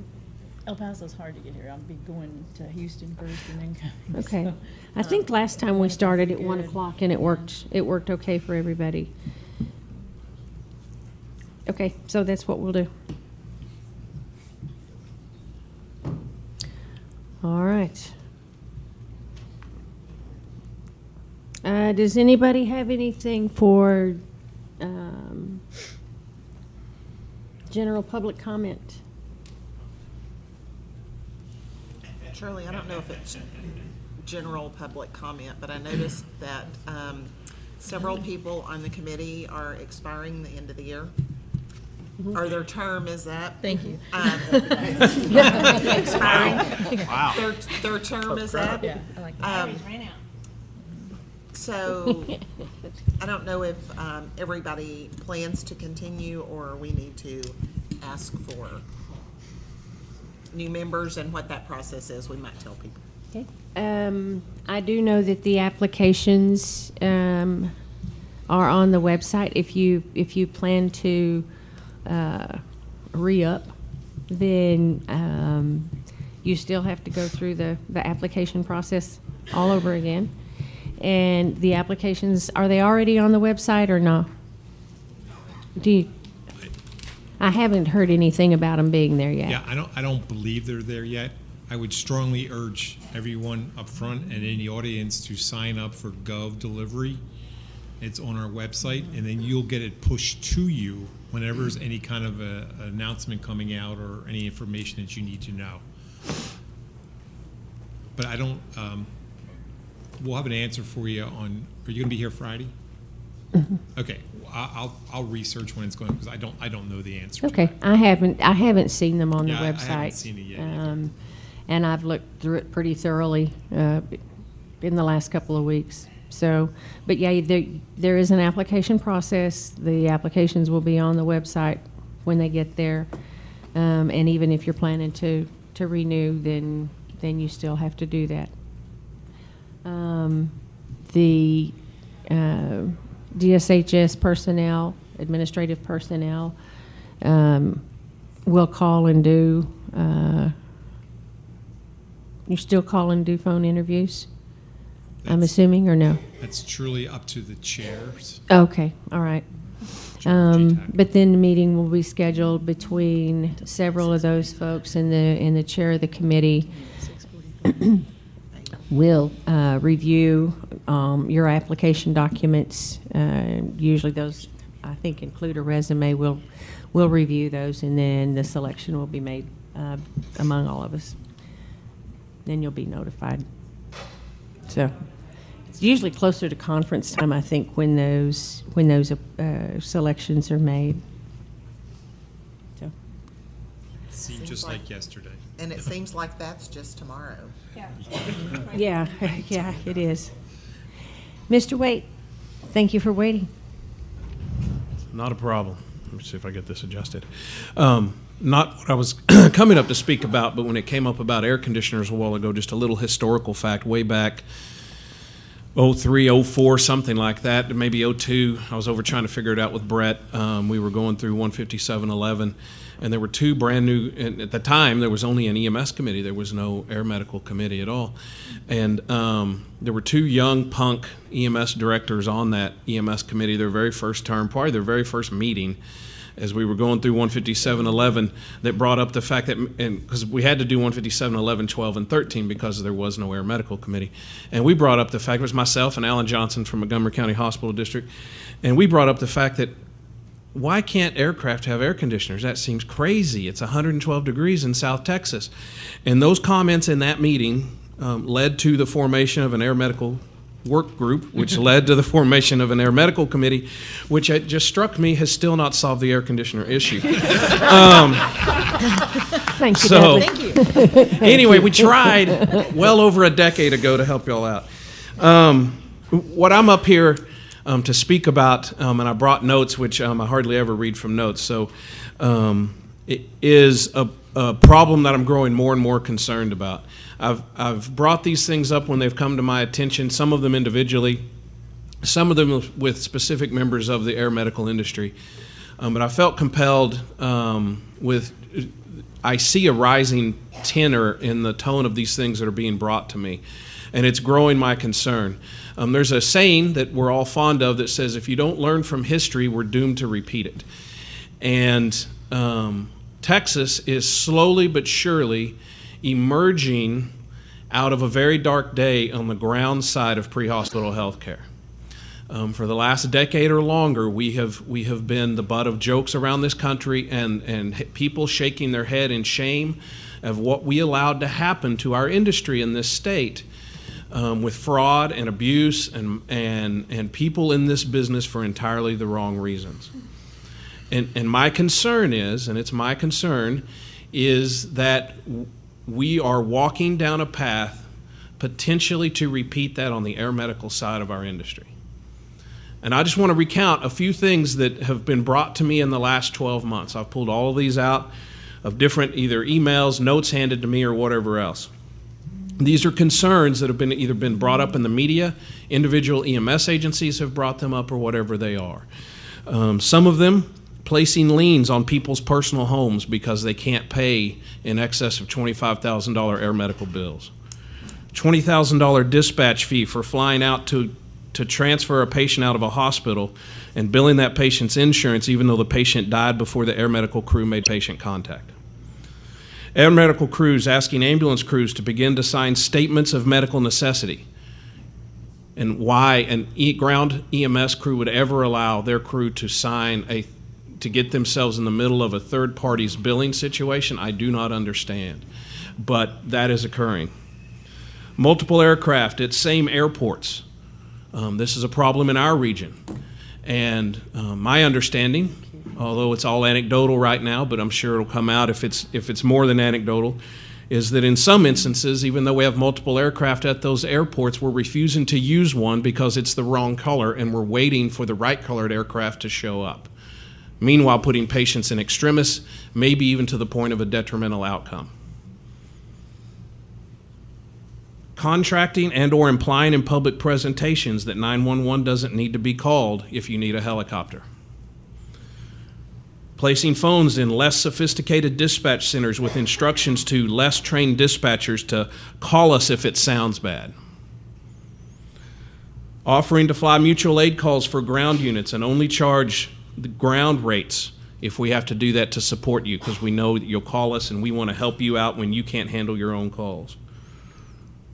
Speaker 11: El Paso's hard to get here. I'll be going to Houston first and then coming.
Speaker 1: okay.
Speaker 11: So,
Speaker 1: I think last time we
Speaker 11: 1 o'clock
Speaker 1: started
Speaker 11: would
Speaker 1: at
Speaker 11: be
Speaker 1: 1
Speaker 11: good.
Speaker 1: o'clock and it worked okay for everybody. Okay, so that's what we'll do. All right. Does anybody have anything for general public comment?
Speaker 2: Shirley, I don't know if it's general public comment, but I noticed that several people on the committee are expiring the end of the year. Or their term is up.
Speaker 11: Thank you.
Speaker 2: Expiring.
Speaker 8: Wow.
Speaker 2: Their term is up.
Speaker 11: Yeah, I like that.
Speaker 2: So I don't know if everybody plans to continue or we need to ask for new members and what that process is. We might tell people.
Speaker 1: Okay. I do know that the applications are on the website. If you plan to re-up, then you still have to go through the application process all over again. And the applications, are they already on the website or no? I haven't heard anything about them being there yet.
Speaker 4: Yeah, I don't believe they're there yet. I would strongly urge everyone up front and in the audience to sign up for Gov Delivery. It's on our website, and then you'll get it pushed to you whenever there's any kind of an announcement coming out or any information that you need to know. But I don't, we'll have an answer for you on, are you gonna be here Friday? Okay, I'll research when it's going, because I don't know the answer to
Speaker 1: Okay,
Speaker 4: that.
Speaker 1: I haven't seen them on the
Speaker 4: Yeah, I
Speaker 1: website.
Speaker 4: haven't seen it yet either.
Speaker 1: And I've looked through it pretty thoroughly in the last couple of weeks. So, but yeah, there is an application process. The applications will be on the website when they get there. And even if you're planning to renew, then you still have to do that. The DSHS personnel, administrative personnel, will call and do, you still call and do phone interviews? I'm
Speaker 4: That's-
Speaker 1: assuming, or no?
Speaker 4: That's truly up to the chairs.
Speaker 1: Okay, all right.
Speaker 4: GTAC.
Speaker 1: But then the meeting will be scheduled between several of those folks, and the chair of the committee will review your application documents. Usually those, I think, include a resume. We'll review those, and then the selection will be made among all of us. Then you'll be notified. So it's usually closer to conference time, I think, when those selections are made. So,
Speaker 4: Seemed just like yesterday.
Speaker 2: And it seems like that's just tomorrow.
Speaker 1: yeah, yeah, it is. Mr. Waite, thank you for waiting.
Speaker 14: Not a problem. Let me see if I get this adjusted. Not what I was coming up to speak about, but when it came up about air conditioners a while ago, just a little historical fact. Way back 03, 04, something like that, maybe 02, I was over trying to figure it out with Brett. We were going through 15711, and there were two brand new, and at the time there was only an EMS committee. There was no air medical committee at all. And there were two young punk EMS directors on that EMS committee, their very first term, probably their very first meeting. as we were going through 15711 that brought up the fact that, and because we had to do 15711, 12, and 13 because there was no air medical committee, and we brought up the fact, it was myself and Alan Johnson from Montgomery County Hospital District, and we brought up the fact that why can't aircraft have air conditioners? That seems crazy. It's 112 degrees in South Texas. And those comments in that meeting led to the formation of an air medical work group, which led to the formation of an air medical committee, which it just struck me has still not solved the air conditioner issue.
Speaker 1: Thank you,
Speaker 14: So,
Speaker 1: Dudley.
Speaker 11: Thank you.
Speaker 14: anyway, we tried well over a decade ago to help y'all out. What I'm up here to speak about, and I brought notes, which I hardly ever read from notes, so it is a problem that I'm growing more and more concerned about. I've brought these things up when they've come to my attention, some of them individually, some of them with specific members of the air medical industry. But I felt compelled I see a rising tenor in the tone of these things that are being brought to me, and it's growing my concern. There's a saying that we're all fond of that says, if you don't learn from history, we're doomed to repeat it. And Texas is slowly but surely emerging out of a very dark day on the ground side of pre-hospital health care. For the last decade or longer, we have been the butt of jokes around this country and people shaking their head in shame of what we allowed to happen to our industry in this state, with fraud and abuse and people in this business for entirely the wrong reasons. And my concern is, and it's my concern, is that we are walking down a path potentially to repeat that on the air medical side of our industry. And I just want to recount a few things that have been brought to me in the last 12 months. I've pulled all of these out of different either emails, notes handed to me, or whatever else. These are concerns that have been either been brought up in the media, individual EMS agencies have brought them up, or whatever they are. Some of them placing liens on people's personal homes because they can't pay in excess of $25,000 air medical bills. $20,000 dispatch fee for flying out to transfer a patient out of a hospital and billing that patient's insurance even though the patient died before the air medical crew made patient contact. Air medical crews asking ambulance crews to begin to sign statements of medical necessity, and why an ground EMS crew would ever allow their crew to sign to get themselves in the middle of a third party's billing situation, I do not understand. But that is occurring. Multiple aircraft at same airports. This is a problem in our region. And my understanding, although it's all anecdotal right now, but I'm sure it'll come out if it's more than anecdotal, is that in some instances, even though we have multiple aircraft at those airports, we're refusing to use one because it's the wrong color and we're waiting for the right colored aircraft to show up. Meanwhile, putting patients in extremis, maybe even to the point of a detrimental outcome. Contracting and or implying in public presentations that 911 doesn't need to be called if you need a helicopter. Placing phones in less sophisticated dispatch centers with instructions to less trained dispatchers to call us if it sounds bad. Offering to fly mutual aid calls for ground units and only charge the ground rates if we have to do that to support you, because we know that you'll call us and we want to help you out when you can't handle your own calls.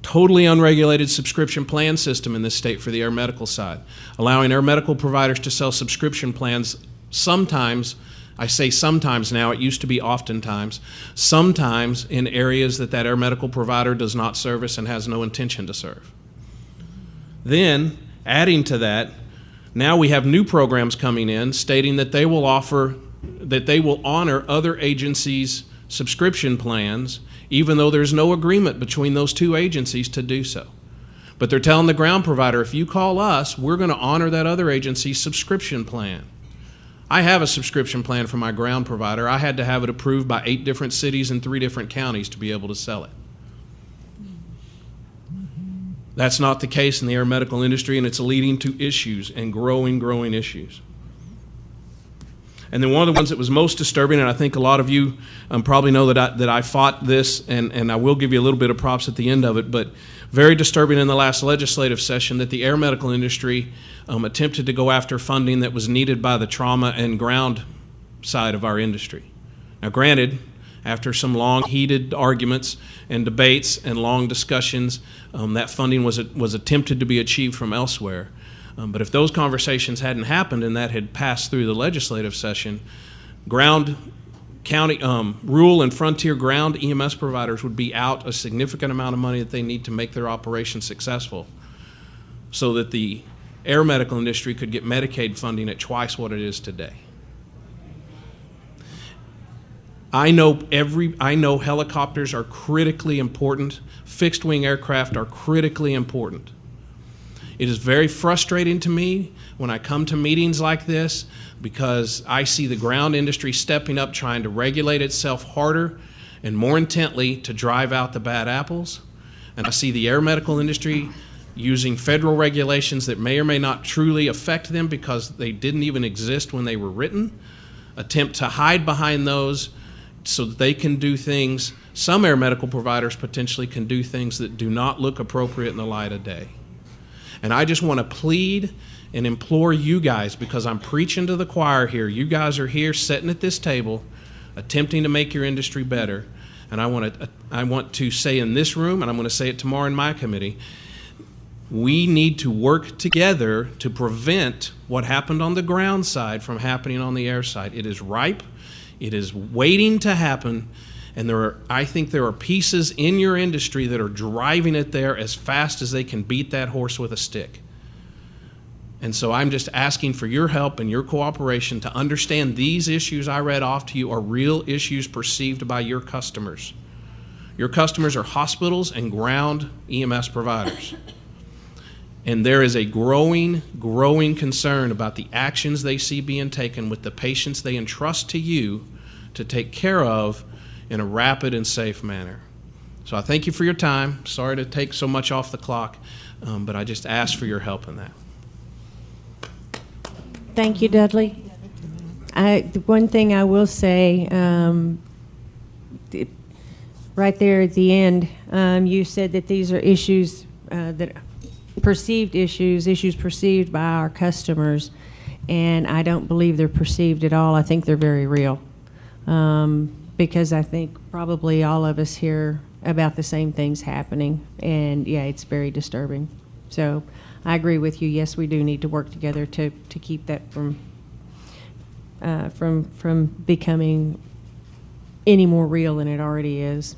Speaker 14: Totally unregulated subscription plan system in this state for the air medical side, allowing air medical providers to sell subscription plans sometimes, I say sometimes now, it used to be oftentimes, sometimes in areas that air medical provider does not service and has no intention to serve. Then, adding to that, now we have new programs coming in stating that they will honor other agencies' subscription plans, even though there's no agreement between those two agencies to do so. But they're telling the ground provider, if you call us, we're going to honor that other agency's subscription plan. I have a subscription plan for my ground provider. I had to have it approved by 8 different cities and 3 different counties to be able to sell it. That's not the case in the air medical industry, and it's leading to issues and growing issues. And then one of the ones that was most disturbing, and I think a lot of you probably know that I fought this, and I will give you a little bit of props at the end of it, but very disturbing in the last legislative session that the air medical industry attempted to go after funding that was needed by the trauma and ground side of our industry. Now, granted, after some long, heated arguments and debates and long discussions, that funding was attempted to be achieved from elsewhere. But if those conversations hadn't happened and that had passed through the legislative session, rural and frontier ground EMS providers would be out a significant amount of money that they need to make their operation successful, so that the air medical industry could get Medicaid funding at twice what it is today. I know helicopters are critically important. Fixed wing aircraft are critically important. It is very frustrating to me when I come to meetings like this, because I see the ground industry stepping up, trying to regulate itself harder and more intently to drive out the bad apples. And I see the air medical industry using federal regulations that may or may not truly affect them because they didn't even exist when they were written, attempt to hide behind those so that they can do things. Some air medical providers potentially can do things that do not look appropriate in the light of day. And I just want to plead and implore you guys, because I'm preaching to the choir here. You guys are here sitting at this table attempting to make your industry better. And I want to say in this room, and I'm going to say it tomorrow in my committee, we need to work together to prevent what happened on the ground side from happening on the air side. It is ripe. It is waiting to happen. And I think there are pieces in your industry that are driving it there as fast as they can beat that horse with a stick. And so I'm just asking for your help and your cooperation to understand these issues I read off to you are real issues perceived by your customers. Your customers are hospitals and ground EMS providers. And there is a growing concern about the actions they see being taken with the patients they entrust to you to take care of in a rapid and safe manner. So I thank you for your time. Sorry to take so much off the clock, but I just ask for your help in that.
Speaker 1: Thank you, Dudley. The one thing I will say, right there at the end, you said that these are issues perceived issues perceived by our customers, and I don't believe they're perceived at all. I think they're very real, because I think probably all of us hear about the same things happening, and yeah, it's very disturbing. So I agree with you. Yes, we do need to work together to keep that from becoming any more real than it already is.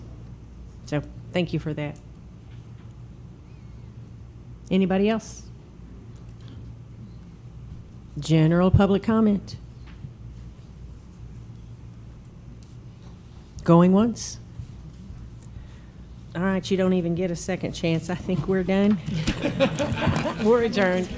Speaker 1: So thank you for that. Anybody else? General public comment. Going once? All right, you don't even get a second chance. I think we're done. We're adjourned.